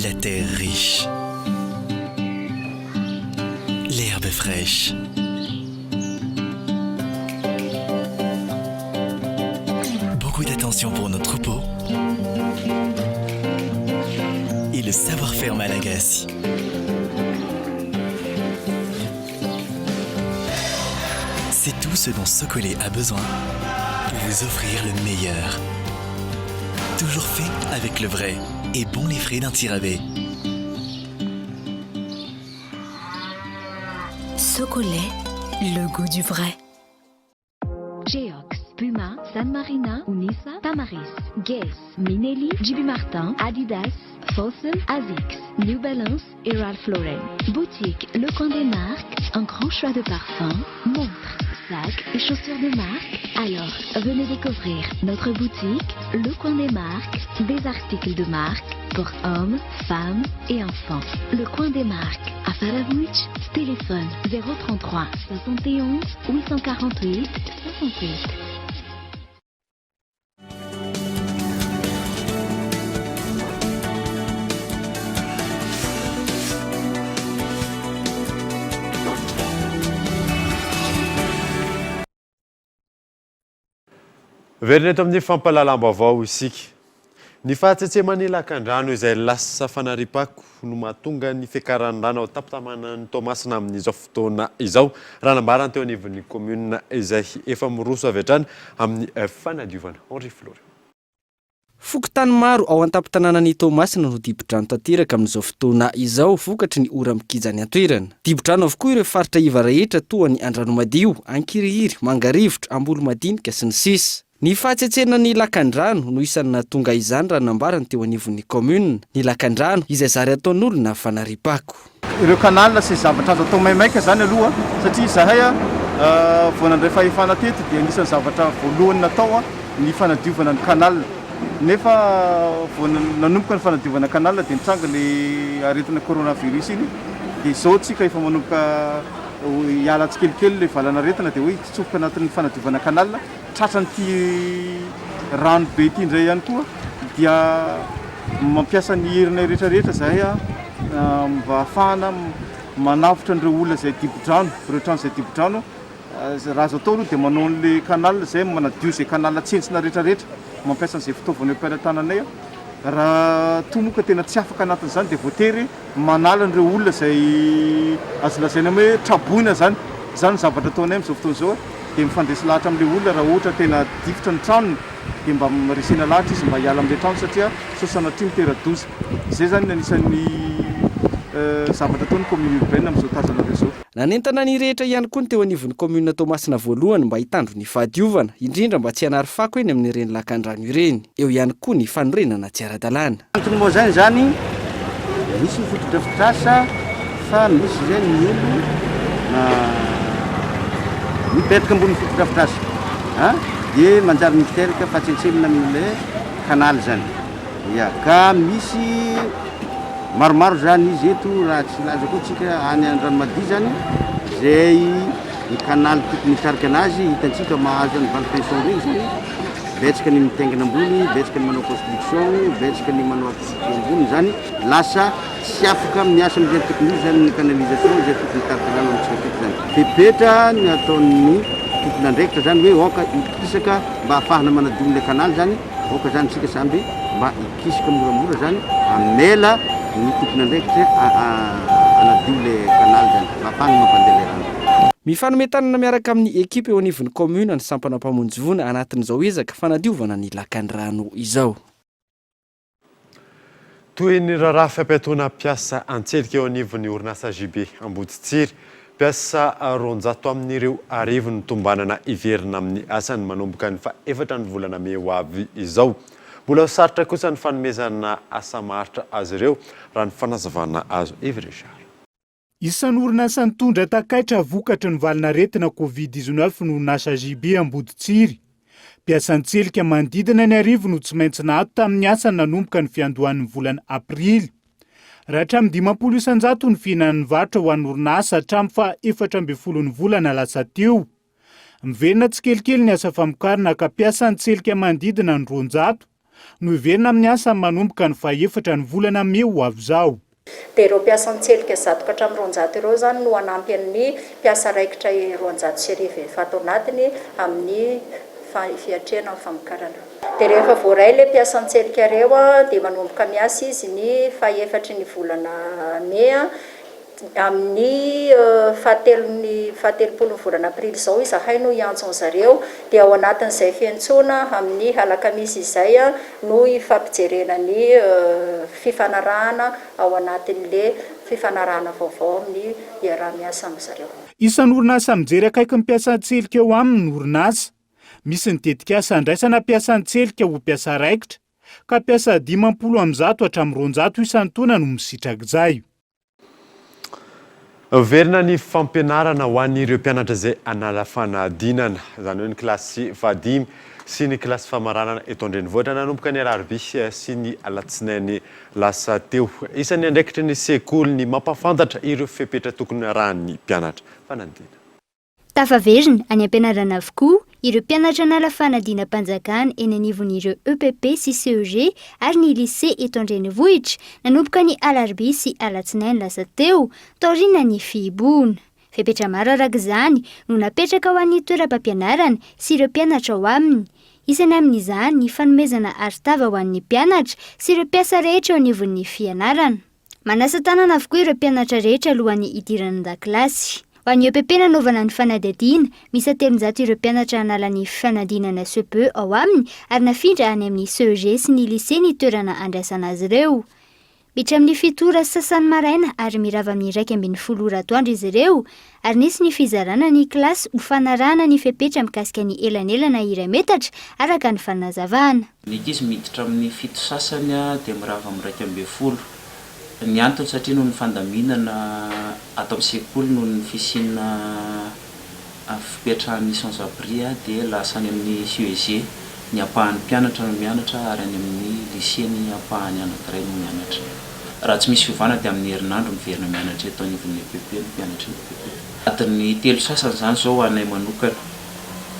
La terre riche. L'herbe fraîche. Beaucoup d'attention pour nos troupeaux. Et le savoir-faire malagasy. C'est tout tout ce dont Socolé a besoin pour vous offrir le meilleur. Toujours fait avec le vrai et bon les frais d'un tirabé. Socolé, le goût du vrai. Geox, Puma, San Marina, Unisa, Tamaris, Guess, Minelli, JB Martin, Adidas, Fossen, Asics, New Balance et Ralph Lauren. Boutique Le Coin des Marques, un grand choix de parfums, montres, sacs et chaussures de marque. Alors, venez découvrir notre boutique Le Coin des Marques, des articles de marque pour hommes, femmes et enfants. Le Coin des Marques, à Faravouch, téléphone 033 71 848 68. Verina eto amin'ny fampalalam-baovao isika. Ny fahatsetsemany lakan-drano izay lasa fanaripako no mahatonga ny fiakaran-drano ao Tapitamana ny Toamasina amin'izao fotoana izao. Raha nambarana teo anivon'ny commune izay efa miroso avy hatrany amin'ny fanadiovana. Henri Flore. Fokotany maro ao an-tapitananan'ny Toamasina no dibo-drano tanteraka amin'izao fotoana izao vokatry ny ora mikijany an-toerana. Dibo-drano avokoa ireo faritra iva rehetra toa ny Andranomadio, Ankirihiry, Mangarivotra, Ambolo-madinika sy ny sisa. Ny fahatsetsena ny lakan-drano no isan'ny nahatonga izany raha nambarana teo anivon'ny commune. Ny lakan-drano izay zary ataon'olona fanaripako. Ireo canal sy zavatra azo atao maimaika zany aloha satria zahay vao nandray fahefana teto dia anisan'ny zavatra voalohany natao ny fanadiovana ny canal. Nefa vao nanomboka ny fanadiovana canal dia nitranga le aretina coronavirus iny dia izao tsika efa manomboka hiala tsikelikely le valanaretina dia hoe tsofoka anatin'ny fanadiovana canal. Tratran'ity rano be ity indray ihany koa dia mampiasa ny herina rehetrarehetra zahay mba ahafahana manavotra an'ireo olona izay dibo-drano, ireo trano izay dibo-drano. Raha azo atao aloha dia manao an'ilay canal izay manadio izay canal tsentsina rehetrarehetra, mampiasa an'izay fitaovana am-pelantananay. Raha tomoka tena tsy afaka anatin'izany dia voatery manala an'ireo olona izay azo lazaina hoe traboina zany ny zavatra ataonay amin'izao fotoana izao dia mifandresy lahatra amin'ilay olona raha ohatra tena difotra ny tranony dia mba resena lahatra izy mba hiala amin'ilay trano satria sosanatria mitera-doza. Izay zany anisan'ny zavatra ataon'ny commune urbaine amin'izao tazana izao. Nanentana ny rehetra ihany koa ny teo anivon'ny commune Toamasina voalohany mba hitandro ny fahadiovana, indrindra mba tsy hanary fako eny amin'ireny lakan-drano ireny. Eo ihany koa ny fanorenana tsy ara-dalàna. Antony moa zany misy ny fotodrafitrasa fa misy zay ny olo mipetraka ambony fotodrafitrasa dia manjary miteraka fahatsentsemina amin'ilay canal zany. Ya ka misy maromaro zany izy eto raha tsy laza koa tsika any Andranomadia zany zay ny canal tokony hitarika anazy hitantsika mahazo ny valo pension regny zany betsaka ny mitaingina ambony, betsaka ny manao construction, betsaka ny manao appliqué ambony zany lasa tsy afaka miasa amin'izay tokony zany ny canalisation izay tokony hitarika rano amintsika teto zany. Fepetra ny ataon'ny tokony andraikitra zany hoe oka ikisaka mba ahafahana manadio n'ilay canal zany, oka zany tsika samby mba ikisaka moramora zany amela ny tokony andraikitra anadio le canal zany mba ahafahana mampandeha le rano. Mifanometanana miaraka amin'ny ekipa eo anivon'ny commune ny sampana mpamonjy anatin'izao ezaka fanadiovana ny lakan-drano izao. Toy ny raharaha fampiatoana mpiasa antselika eo anivon'ny orinasa JB Amboditsiry, mpiasa 200 amin'ireo arivo ny tombanana iverina amin'ny asany manomboka ny fa-efatra ny volana May ho avy izao. Mbola sarotra kosa ny fanomezana asa maharitra azy ireo raha ny fanazavana azo Everishar. Isan'ny orinasa nitondra takaitra vokatry ny valinaretina Covid-19 no orinasa JB Amboditsiry. Mpiasa antselika manodidina ny arivo no tsy maintsy nahato tamin'ny asany nanomboka ny fiandohan'ny volana Aprily. Raha hatramin'ny 20,000 ny fihinan'ny varotra ho an'ny orinasa hatramin'ny fa-14 ny volana lasa teo. Miverina tsikelikely ny asa famokarana ka mpiasa antselika manodidina ny 200 no hiverina amin'ny asa manomboka ny fa-4 ny volana May ho avy izao. Dia ireo mpiasa antselika 100 ka hatramin'ny 200 ireo zany no hanampy amin'ny mpiasa raikitra 200 fatao anatiny amin'ny fiatrehana amin'ny famokarana. Dia rehefa voaray ilay mpiasa antselika ireo dia manomboka miasa izy ny fa-4 ny volana May amin'ny fahatelopolo volana aprily zao izahay no iantson zareo dia ao anatin'izay fiantsona amin'ny alakamisy izay no ifampijerena ny fifanarahana ao anatin'le fifanarahana vaovao amin'ny iaraha-miasa amin'ny zareo. Isan'ny orinasa mijery akaiky ny mpiasan-tselika eo aminy orinasa. Misy ny tetika asa andraisana mpiasan-tselika ho mpiasa raikitra, ka mpiasa 500 hatramin'ny 200 isan-taona no misitraka izay. Verina ny fampianarana ho an'ireo mpianatra izay hanala fanadinana, izany hoe ny kilasy 5 sy ny kilasy famaranana eto an-drenivohitra nanomboka ny alarobia sy ny alatsinainy lasa teo. Isan'ny andraikitry ny sekoly ny mampafantatra ireo fepetra tokony arahan'ny mpianatra. Fanadina. Tafaverina any ampianarana avokoa ireo mpianatra nala fanadinam-panjakana eny anivon'ireo EPP sy CEG ary ny lycée eto an-drenivohitra nanomboka ny alarobia sy alatsinainy lasa teo taorina ny fihiboana. Fepetra maro araka izany no napetraka ho an'ny toeram-pampianarana sy ireo mpianatra ao aminy. Isany amin'izany ny fanomezana artava ho an'ny mpianatra sy ireo mpiasa rehetra ao anivon'ny fianarana. Manasa tanana avokoa ireo mpianatra rehetra alohan'ny idirana an-dakilasy. Ho an'ny EPP nanaovana ny fanadihadiana, misy 300 ireo mpianatra hanala ny fanadinana CPE ao aminy ary nafindra any amin'ny CEG sy ny lycée ny toerana andraisana azy ireo. Mitra amin'ny 7 sasany maraina ary mirava amin'ny 1:12 atoandro izy ireo ary nisy ny fizarana ny kilasy ho fanarahana ny fepetra mikasika ny elanelana iray metatra araka ny fanazavana. Ny ankizy miditra amin'ny 7 sasany dia mirava amin'ny 1:12. Ny antony satria noho ny fandaminana atao amin'ny sekoly noho ny fisiana fipetrahan'ny sans abri dia lasa any amin'ny CEG ny ampahan'ny mpianatra no mianatra ary any amin'ny lycée ny ampahany anankiray no mianatra. Raha tsy misy fiovana dia amin'ny herinandro miverina mianatra eto anivon'ny EPP ny mpianatra ny EPP. Adiny 3 sasany izany zao anay manokana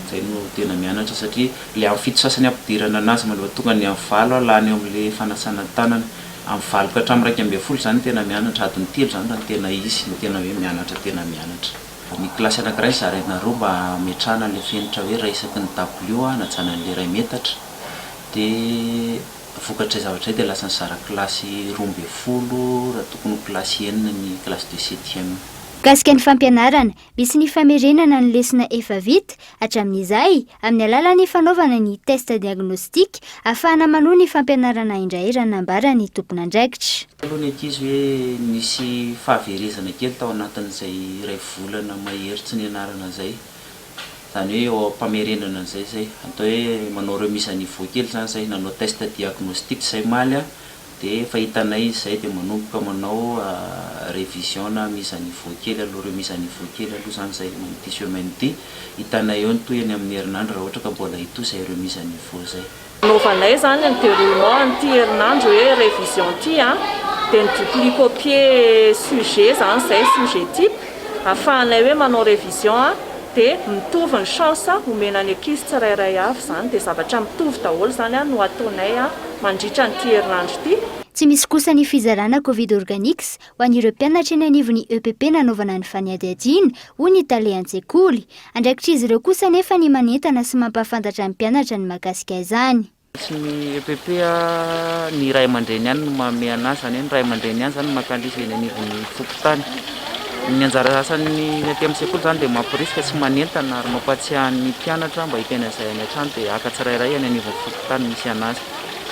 izay no tena mianatra satria le amin'ny 7 sasany ampidirana anazy maloha tonga ny amin'ny 9 lany eo amin'le fanasana tanana amin'ny 9 ka hatramin'ny 1:12 izany tena mianatra adiny 3 izany no tena izy no tena hoe mianatra tena mianatra. Ny kilasy anankiray zaraina roa mba metrahana le fenitra hoe raisaky ny W anatsana an'le iray metatra dia vokatra zavatra dia lasa ny zara kilasy 12 raha tokony kilasy 9 ny kilasy de 7e. Kasika ny fampianarana, misy ny famerenana ny lesona efa vita hatramin'izay amin'ny alalan'ny fanaovana ny test diagnostic ahafahana manohy ny fampianarana indray raha nambara ny tompon'andraikitra. Aloha ny ankizy hoe nisy fahaverezana kely tao anatin'izay iray volana mahery tsy nianarana izay. Izany hoe eo ampamerenana izay atao hoe manao remise à niveau kely izany izay nanao test diagnostic izay maly dia fahitanay izay dia manomboka manao révision na mise à niveau kely aloha remise à niveau kely aloha izany izay manity sur manity hitanay eo ny toy any amin'ny herinandro raha ohatra ka mbola hito izay remise à niveau izay. Novanay zany ny déroulement an'ity herinandro hoe révision ity dia ny copier sujet zany izay sujet type ahafahanay hoe manao révision dia mitovy ny chance omena ny ankizy tsirairay avy zany dia zavatra mitovy daholo zany no ataonay mandritra n'ity herinandro ity. Tsy misy kosa ny fizarana Covid organics ho an'ireo mpianatra eny anivon'ny EPP nanaovana ny faniadiadiana ho ny tale an-tsekoly. Andraikitra izy ireo kosa nefa ny manentana sy mampahafantatra ny mpianatra ny mahakasika izany. Ny EPP ny ray aman-dreny ihany no manome anazy zany hoe ny ray aman-dreny ihany zany makalisy eny anivon'ny fokontany. Ny anjara asan'ny aty amin'ny sekoly zany dia mampirisika sy manentana ary mampatsiahy ny mpianatra mba hiteny izay any an-trano dia haka tsirairay any anivon'ny fokontany misy anazy.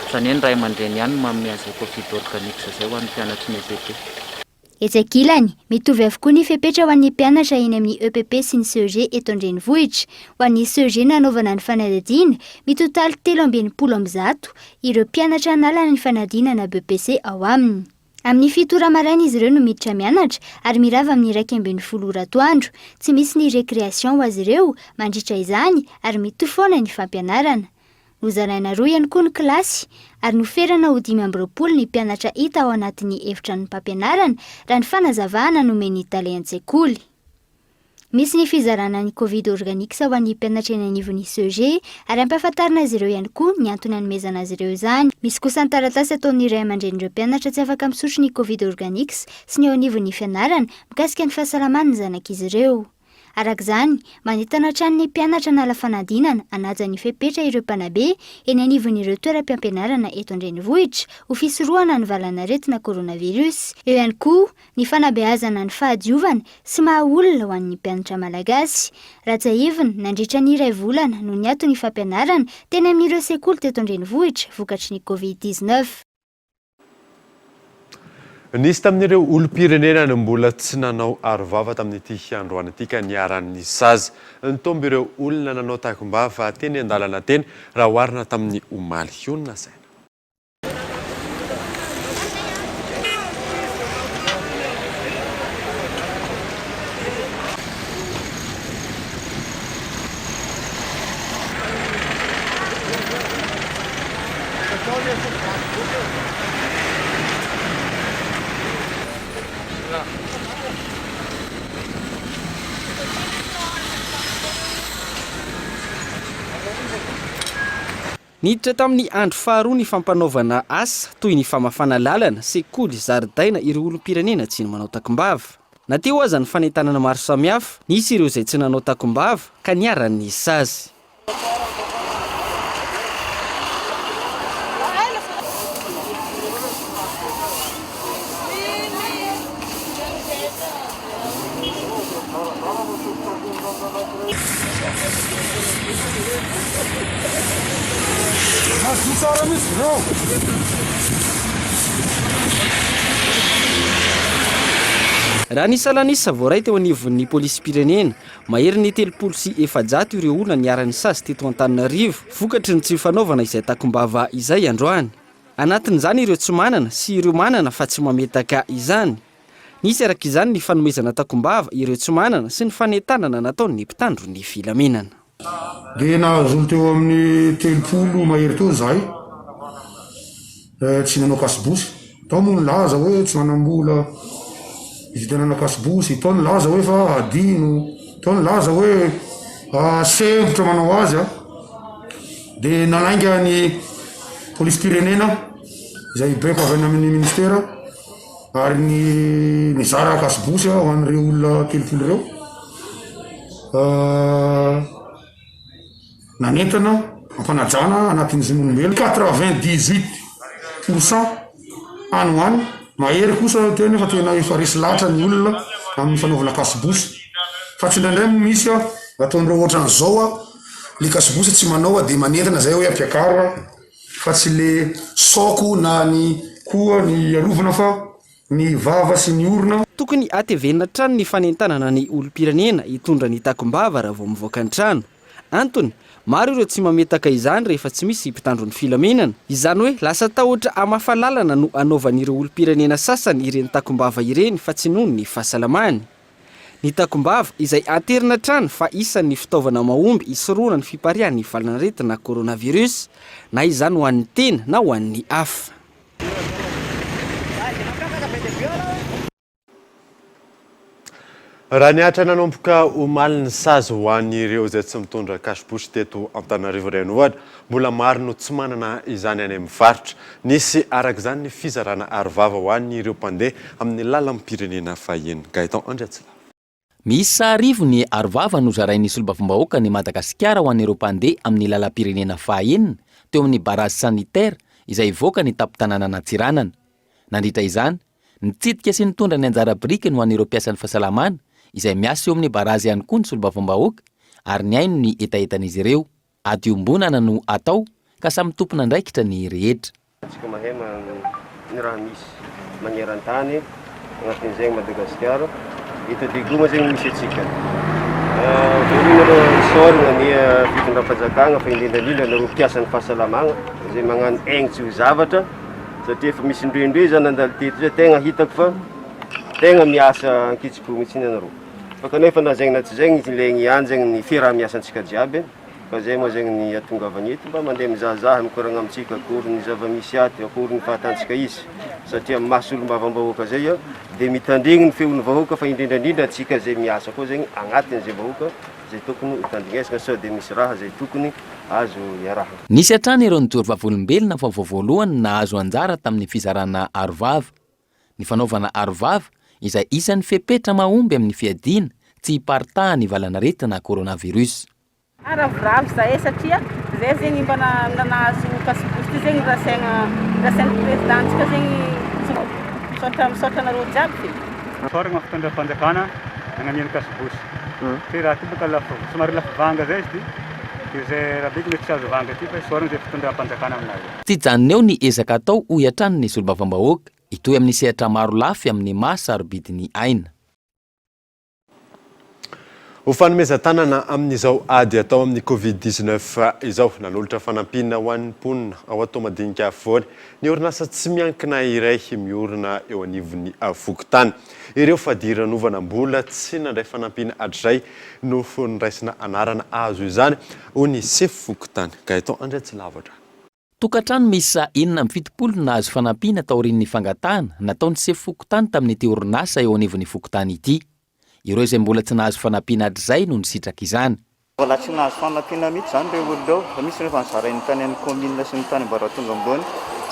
Izany hoe ny ray aman-dreny ihany no manome an'izay Covid organics izay ho an'ny mpianatry ny EPP. Etsy ankilany, mitovy avokoa ny fepetra ho an'ny mpianatra eny amin'ny EPP sy ny CEG eto an-drenivohitra. Ho an'ny CEG nanaovana ny fanadihadiana mitotaly 320 ireo mpianatra nalana ny fanadinana BEPC ao aminy. Amin'ny 7 maraina izy ireo no miditra mianatra ary mirava amin'ny 1:12 atoandro. Tsy misy ny récréation ho azy ireo mandritra izany ary mitohy foana ny fampianarana. Nozaraina 2 ihany koa ny kilasy ary noferana ho 520 ny mpianatra hita ao anatin'ny efitrano mpampianarana raha ny fanazavahana nomeny tale an-tsekoly. Misy ny fizarana ny Covid organics ho an'ny mpianatra eny anivon'ny CEG ary ampahafantarina azy ireo ihany koa ny antony hanomezana azy ireo izany. Misy kosa ny taratasy ataon'ny ray aman-dren'ireo mpianatra tsy afaka misotro ny Covid organics sy ny ao anivon'ny fianarana mikasika ny fahasalaman'ny zanak'izy ireo. Arak'izany, manentana hatrany ny mpianatra nala fanadinana anajan'ny fepetra ireo mpanabe eny anivon'ireo toeram-piampianarana eto an-drenivohitra ho fisorohana ny valanaretina koronavirus. Eo ihany koa ny fanabeazana ny fahadiovana sy mahaolona ho an'ny mpianatra malagasy. Rajaivina nandritra ny iray volana no niato ny fampianarana teny amin'ireo sekoly teto an-drenivohitra vokatry ny COVID-19. Nisy tamin'ireo olom-pirenena no mbola tsy nanao arovava tamin'ity androany ity ka niaran'ny sazy. Nitombo ireo olona nanao takom-bava teny an-dalana teny raha oharina tamin'ny omaly onona saina. Niditra tamin'ny andro faharoa ny fampanaovana asa toy ny famafana lalana, sekoly, zaridaina ireo olom-pirenena tsy ny manao takom-bava. Nateo aza ny fanentanana maro samihafa, nisy ireo izay tsy nanao takom-bava ka niaran'ny sazy. Raha ny salanisa voaray teo anivon'ny polisy-pirenena, mahery ny 300 ireo olona niaran'ny sazy teto Antananarivo vokatry ny tsy fanaovana izay takom-bava izay androany. Anatin'izany ireo tsy manana sy ireo manana fa tsy mametaka izany. Nisy arak'izany ny fanomezana takom-bava ireo tsy manana sy ny fanentanana nataon'ny mpitandro ny filaminana. Dia nahazo teo amin'ny 30 mahery teo zahay. Tsy nanao kasibosy. Tao moa nilaza hoe tsy manambola ividianana kasibosy. Tao nilaza hoe fa adino. Tao nilaza hoe sembotra manao azy. Dia nanainga ny polisy-pirenena izay beko avy amin'ny ministera ary ny zara kasibosy ho an'ireo olona 30 ireo. Nanentana ampanajana anatin'ny zon'olombelo 98% any ho any. Mahery kosa teo nefa tena efa resy latra ny olona amin'ny fanaovana kasibosy. Fa tsy indraindray misy ataon'ireo ohatran'izao le kasibosy tsy manao dia manentana zay hoe ampiakara fa tsy le soko na ny koa ny arovana fa ny vava sy ny orona. Tokony atevenina trano ny fanentanana ny olom-pirenena hitondra ny takom-bava raha vao mivoaka ny trano. Antony, maro ireo tsy mametaka izany rehefa tsy misy mpitandro ny filaminana. Izany hoe lasa tahotra amafalalana no anaovan'ireo olom-pirenena sasany ireny takom-bava ireny fa tsy noho ny fahasalamany. Ny takom-bava izay aterina trano fa isan'ny fitaovana mahomby hisoroana ny fiparihan'ny valanaretina koronavirus, na izany ho an'ny tena na ho an'ny hafa. Raha niatra nanomboka omaly ny sazy ho an'ireo izay tsy mitondra kasibosy teto Antananarivo renivohitra, mbola maro no tsy manana izany any amin'ny faritra. Nisy arak'izany ny fizarana arovava ho an'ireo mpandeha amin'ny lalam-pirenena fahiny. Gaëtan Andriatsila. Miisa 10 ny arovava no zarain'ny solombavambahoaka ny Madagasikara ho an'ireo mpandeha amin'ny lalam-pirenena fahaenina teo amin'ny barazy sanitaire izay ivoaka ny tampon-tanàna Antsiranana. Nandritra izany, nitsidika sy nitondra ny anjara biriky ho an'ireo mpiasan'ny fahasalamana izay miasa eo amin'ny barazy ihany koa ny solombavambahoaka ary ny aino ny etaetan'izy ireo. Ady ombonana no atao ka samy tompona ndraikitra ny rehetra. Tsika mahay ny raha misy maneran-tany agnatin'izay Madagasikara itadigloma zegny misy atsika. Voalohany aloha sorina ny fitondram-panjakana fa indrindra nareo mpiasan'ny fahasalamana izay magnano aignitsy ho zavatra satria efa misy indroindroe zany andalo teto zay tegna hitako fa tegna miasa ankitsipo mihitsy nareo. Fa kanefa na zegny na tsy zegny ilaigny ihany zegny ny fiaraha-miasantsika jiaby. Fa zay moa zegny ny atongavany eto mba mandeha mizahazaha mikoragna amintsika akory ny zava-misy aty, akory ny fahatantsika izy. Satria maso olombavambahoaka zay dia mitandregny ny feon'ny vahoaka fa indrindrandrindra atsika zay miasa koa zegny agnatin'izay vahoaka zay tokony hitandrinesana sao dia misy raha zay tokony azo iarahana. Nisy hatrany ireo nijoro vavolombelona fa voalohany nahazo anjara tamin'ny fizarana arovava. Ny fanaovana arovava izay isan'ny fepetra mahomby amin'ny fiadiana tsy hiparitaha ny valanaretina coronavirus. Aravoravo zahay satria zay zegny mba nanazo kasibosy ty zegny rasain'ny présidentsika zegny misaotra nareo jiaby. Soragna fitondram-panjakana nagnaniany kasibosy. Ty raha ty baka somary lafivanga zay izy ty zay raha biky mety tsy azo vanga ty fa soragna zay fitondram-panjakana aminazy. Tsy janony eo ny ezaka atao hoy hatrany ny solombavambahoaka itoy amin'ny sehatra maro lafy amin'ny mahasarobidiny aina. Ho fanomezan-tanana amin'izao ady atao amin'ny Covid-19 izao nanolotra fanampina ho an'ny mponina ao atao madinika voany ny orinasa tsy miankina iray miorina eo anivon'ny Fokotany. Ireo fadiranovana-mbola tsy nandray fanampina hatrizay no niraisina anarana azo izany ho ny Sefo Fokotany. Gaeton Andriatsilavatra. Tokantrano miisa 770 nahazo fanampina tao aorian'ny fangatahana nataon'ny Sefo Fokotany tamin'ity orinasa eo anivon'ny Fokotany ity. Ireo izay mbola tsy nahazo fanampina hatrizay no nisitraka izany. Mbola tsy nahazo fanampina mihitsy zany ireo olo reo, fa misy rehefa nizarain'ny tany amin'ny commune sy ny tany mba raha tonga ambony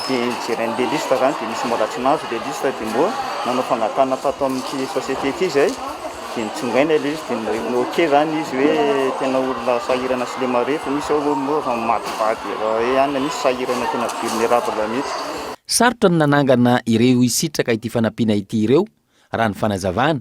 dia jereny le lista zany dia misy mbola tsy nahazo le lista dia moa nanao fangatahana tato amin'ity société ity zay dia nitsongaina le izy dia noke zany izy hoe tena olona sahirana sy le mare fa misy olo moa fa matipaty hoe any misy sahirana tena vulnérable mihitsy. Sarotra ny nanangana ireo hisitraka ity fanampina ity ireo raha ny fanazavana.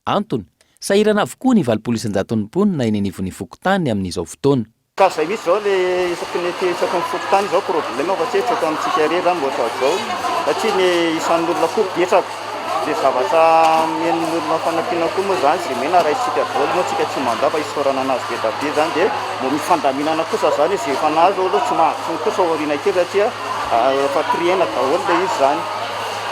Antony, sahirana avokoa ny 700 mponina eny anivon'ny Fokotany amin'izao fotoana. Ka zay misy zao le isaky ny tetsaka amin'ny Fokotany zao problème fa tsy tsaka amintsika rery zany mbola zao satria ny isan'ny olona koa betsaka dia zavatra men'olona fanampina koa moa zany zay mena raha isika voly moa tsika tsy mandava isorana anazy be dabe zany dia mo mifandaminana kosa zany izy efa nazo aloha tsy mahatsony kosa aoriana kely satria efa triena daholo le izy zany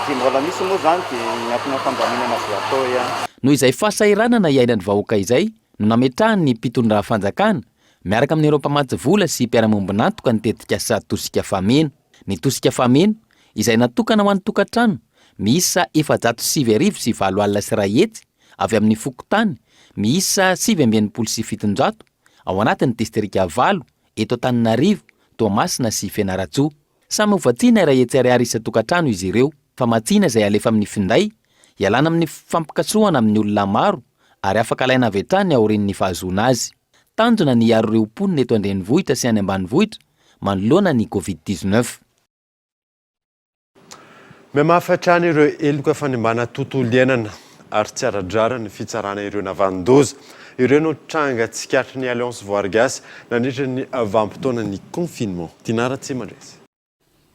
dia mbola misy moa zany dia miankina fandaminana zay atao ihany. Noho izay fahasahiranana iainan'ny vahoaka izay no nametrahany ny mpitondra fanjakana miaraka amin'ny ireo mpamatsy vola sy mpiara-mombonantoka nitetika asa tosika fameno. Ny tosika fameno izay natokana ho an'ny tokantrano miisa 407 sy 7 alina sy 1 hetsy avy amin'ny Fokotany, miisa 777 ao anatin'ny distrika 8 eto Antananarivo, Toamasina sy Fianaratsoa. Samy hovatsiana 1 hetsy ariary isa-tokantrano izy ireo. Famatsiana izay alefa amin'ny finday ialana amin'ny fampikasoana amin'ny olona maro ary afaka alaina avy hatrany aorian'ny fahazoana azy. Tanjona ny aro ireo mponina eto andrenivohitra sy any ambanivohitra manoloana ny Covid-19. Miamafatrany ireo eloka fanimbana tontolo iainana ary tsy aradrara ny fitsarana ireo navandoza. Ireo no tranga tsikatry ny Alliance Voargasy nandritra ny vanim-potoana ny confinement. Tinara Tsimandresy.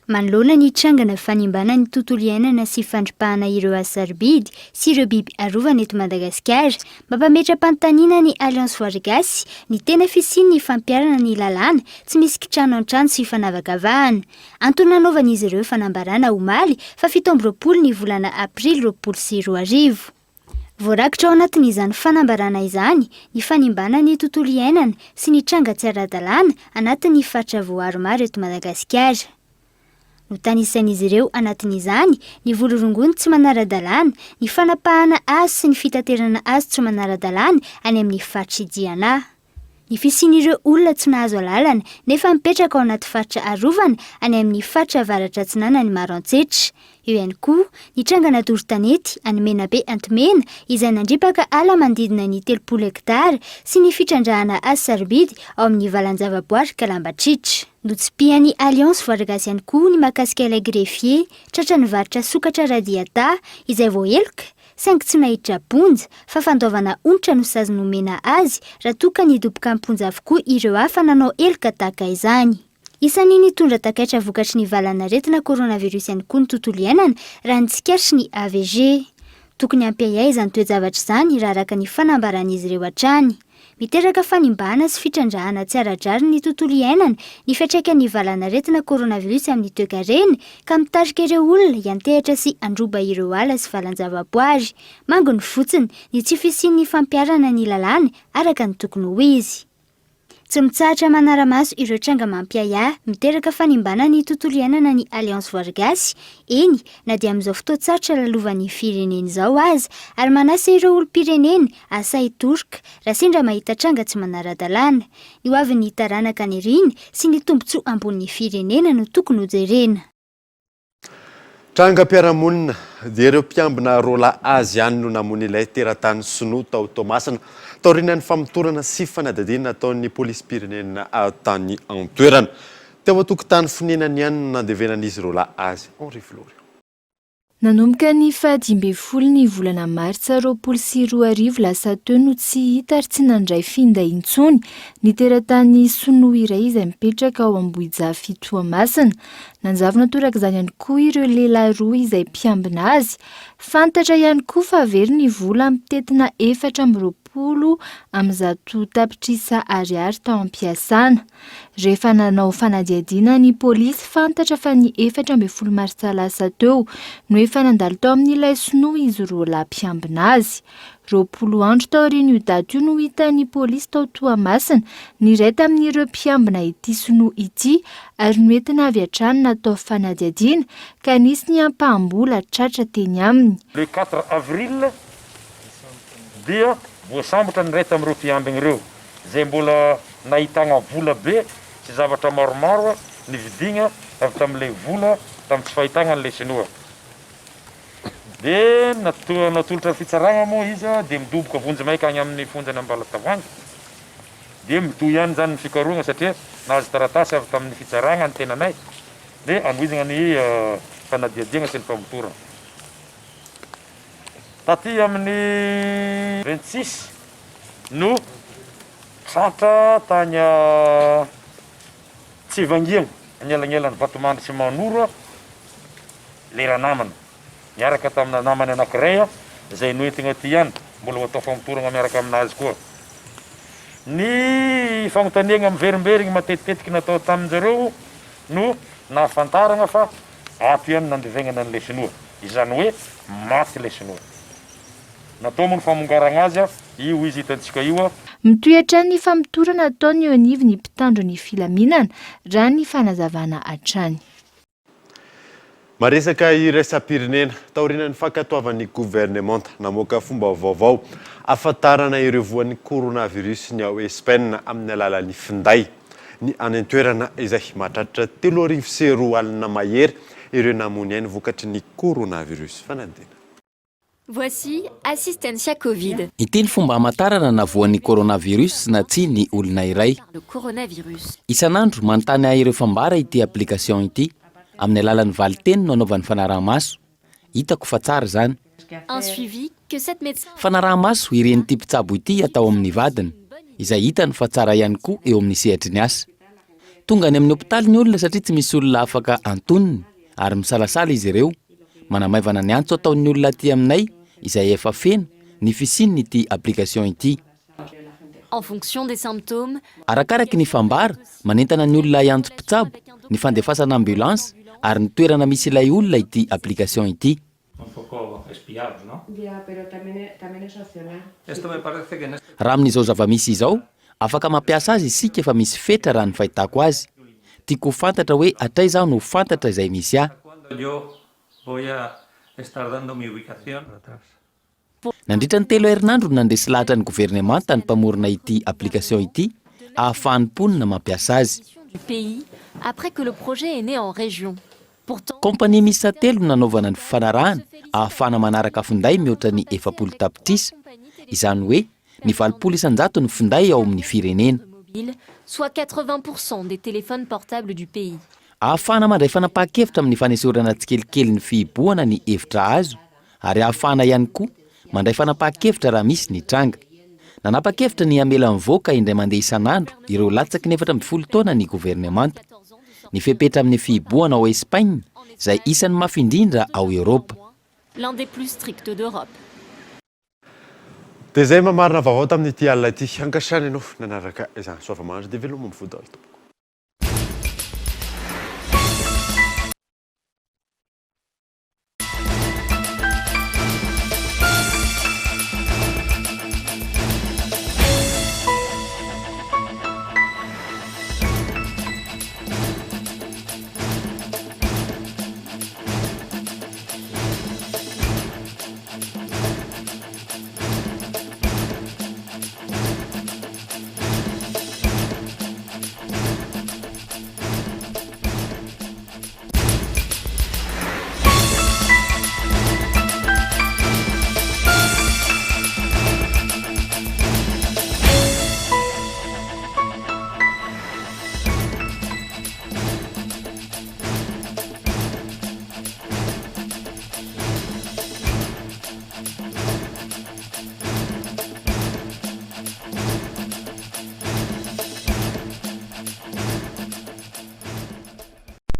Manoloana ny trangana fanimbana ny tontolo iainana sy fandripahana ireo asarobidy sy ireo biby arovana eto Madagasikara, mampametra-panontaniana ny Alliance Voargasy ny tena fisiany ny fampiarana ny lalàna tsy misy kitrano an-trano sy fanavakavahana. Antony nanaovan'izy ireo fanambarana omaly fa 17 ny volana Aprily 2020. Voarakitra ao anatin'izany fanambarana izany ny fanimbana ny tontolo iainana sy ny tranga tsy ara-dalàna anatin'ny fatra voaro maro eto Madagasikara. No tanisan'izy ireo anatin'izany ny volorongony tsy manara-dalàna, ny fanapahana azy sy ny fitaterana azy tsy manara-dalàna any amin'ny fatra Idiana. Ny fisian'ireo olona tsy nahazo alalana nefa mipetraka ao anaty fatra arovana any amin'ny fatra avaratra Atsinana ny Maroantsetra. Eo ihany koa ny trangana Dortanety any Menabe Antomena izay nandripaka ala manodidina ny 30 hektara sy ny fitrandrahana azy sarobidy ao amin'ny valan-javaboary Kalambatritra. Notsipihan'ny Alliance Voargasy ihany koa ny mahakasika ilay greffier tratra ny varotra sokatra radiata izay voaheloka saingy tsy nahitra ponja fa fandaovana onitra no sazy nomena azy raha toa ka nidoboka amponja avokoa ireo hafa nanao eloka tahaka izany. Isan'ny nitondra takaitra vokatry ny valanaretina coronavirus ihany koa ny tontolo iainana raha ny tsikatry ny AVG. Tokony ampiahiay izany toe-javatra izany raha araka ny fanambaran'izy ireo hatrany. Miteraka fanimbana sy fitrandrahana tsy ara-drary ny tontolo iainana ny fiantraikan'ny valanaretina coronavirus amin'ny toe-karena ka mitarika ireo olona hiantehatra sy androba ireo ala sy valan-javaboary. Mango ny fotsiny ny tsy fisian'ny fampiarana ny lalàna araka ny tokony ho izy. Tsy mitsahatra manara-maso ireo tranga mampiaya miteraka fanimbana ny tontolo iainana ny Alliance Voargasy. Eny, na dia amin'izao fotoan-tsarotra lalovan'ny firenena izao aza ary manasa ireo olom-pirenena asa hitoroka raha sendra mahita tranga tsy manara-dalàna. Ny hoavin'ny taranaka ny riny sy ny tombontsoa ambonin'ny firenena no tokony ho jerena. Trangam-piarahamonina dia ireo mpiambina rola azy ihany no namony ilay teratany Sinoa tao Toamasina taorian'ny famotorana sy fanadadiana ataon'ny polisy pirenena tany an-toerana. Teo an-tokotany fonenany ihany no nandevenan'izy rola azy. Henri Flory. Nanomboka ny 17 ny volana Martsa 2024 lasa teo no tsy hita ary tsy nandray finday intsony ny teratany Sinoa iray izay mipetraka ao Ambohijafy Toamasina. Nanjavona toraka izany ihany koa ireo lehilahy roa izay mpiambina azy. Fantatra ihany koa fa very ny vola mitetina 420 am'zato tapitrisa ariary tao am-piasana. Rehefa nanao fanadiadiana ny polisy fantatra fa ny 14 Martsa lasa teo no efa nandalo tao amin'ilay Sinoa izy roa lahy mpiambina azy. 20 andro taorian'io daty io no hitan'ny polisy tao Toamasina niray tamin'ireo mpiambina ity Sinoa ity ary noentina avy hatrany natao fanadiadiana ka nisy ny ampahambola tratra teny aminy. Le 4 avril dia voasambotra ny ray tamin'ireo mpiambina ireo izay mbola nahitana vola be sy zavatra maromaro nividigna avy tamin'ilay vola tamin'ny tsy fahitana an'ilay Sinoa. Dia natolotra fitsarana moa izy dia midoboka vonjy maika any amin'ny fonjany Ambalatavangy. Dia mitohy ihany zany ny fikaroana satria nahazo taratasy avy tamin'ny fitsarana ny tenanay dia anohizana ny fanadiadiana sy ny famotorana. Taty amin'ny 26 no tratra tany Tsivangiana anelanelan'ny Vatomandry sy Manora lera namana. Miaraka tamina namany anankiray izay noentina ty ihany mbola atao famotorana miaraka aminazy koa. Ny fanontaniana miverimberiny matetitetiky natao tamin'izareo no nahafantarana fa ato ihany nandevegnana an'ilay Sinoa. Izany hoe maty ilay Sinoa. Natao moa ny famongarana azy io izy hitantsika io. Mitohatra ny famotorana ataony eo anivy ny mpitandro ny filaminana raha ny fanazavana hatrany. Maresaka iraisam-pirenena taorian'ny fankatoavan'ny gouvernemanta namoaka fomba vaovao ahafantarana ireo voan'ny coronavirus ny ao Espaina amin'ny alalan'ny finday. Ny any an-toerana izay mahatratra 3 alina mahery ireo namony ainy vokatry ny coronavirus. Fanadina. Voici Assistencia Covid. Iteny fomba hamantarana na voan'ny coronavirus na tsy ny olona iray. Le coronavirus. Isan'andro manontany ireo fambara ity application ity amin'ny alalan'ny valiteny no anaovan'ny fanaraha-maso. Hitako fa tsara zany. Un suivi que cette médecin. Fanaraha-maso ireny ty mpitsabo ity atao amin'ny vadiny izay hitany fa tsara ihany koa eo amin'ny sehatry ny asa. Tonga any amin'ny hopitaly ny olona satria tsy misy olona afaka antoniny ary misalasala izy ireo. Manamaivana ny antso ataon'ny olona aty aminay izay efa feno ny fisininy ity application ity. En fonction des symptômes. Arakaraky ny fambara manentana ny olona iantso mpitsabo ny fandefasana ambulance ary ny toerana misy ilay olona ity application ity. Raha amin'izao zava-misy izao afaka mampiasa azy isika efa misy fetra raha ny fahitako azy. Tiako fantatra hoe atray zaho no fantatra izay misy ahy. Nandritra ny 3 herinandro nandresy lahatra ny gouvernemanta ny mpamorona ity application ity ahafahany ponina mampiasa azy. Du pays après que le projet est né en région. Pourtant, kompania miisa 3 nanaovana ny fanarahana ahafahana manaraka finday mihoatra ny 700 tapitrisa. Izany hoe ny 700 ny finday ao amin'ny firenena. Soit 80% des téléphones portables du pays. Ahafahana mandray fanapahan-kevitra amin'ny fanesorana tsikelikely ny fihibohana ny hevitra azo ary ahafahana ihany koa mandray fanapahan-kevitra raha misy ny tranga. Nanapa-kevitra ny amela mivoaka indray mandeha isan'andro ireo latsaky ny 17 taona ny gouvernemanta. Ny fepetra amin'ny fihibohana ao Espagne izay isan'ny mafindrindra ao Europa. L'un des plus stricts d'Europe. Dia izay mamarina vaovao tamin'ity alina ity hankasitrana ianao nanaraka izany soavamandry dia veloma mifody.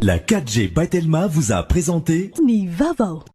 La 4G by Telma vous a présenté Ni Vavo.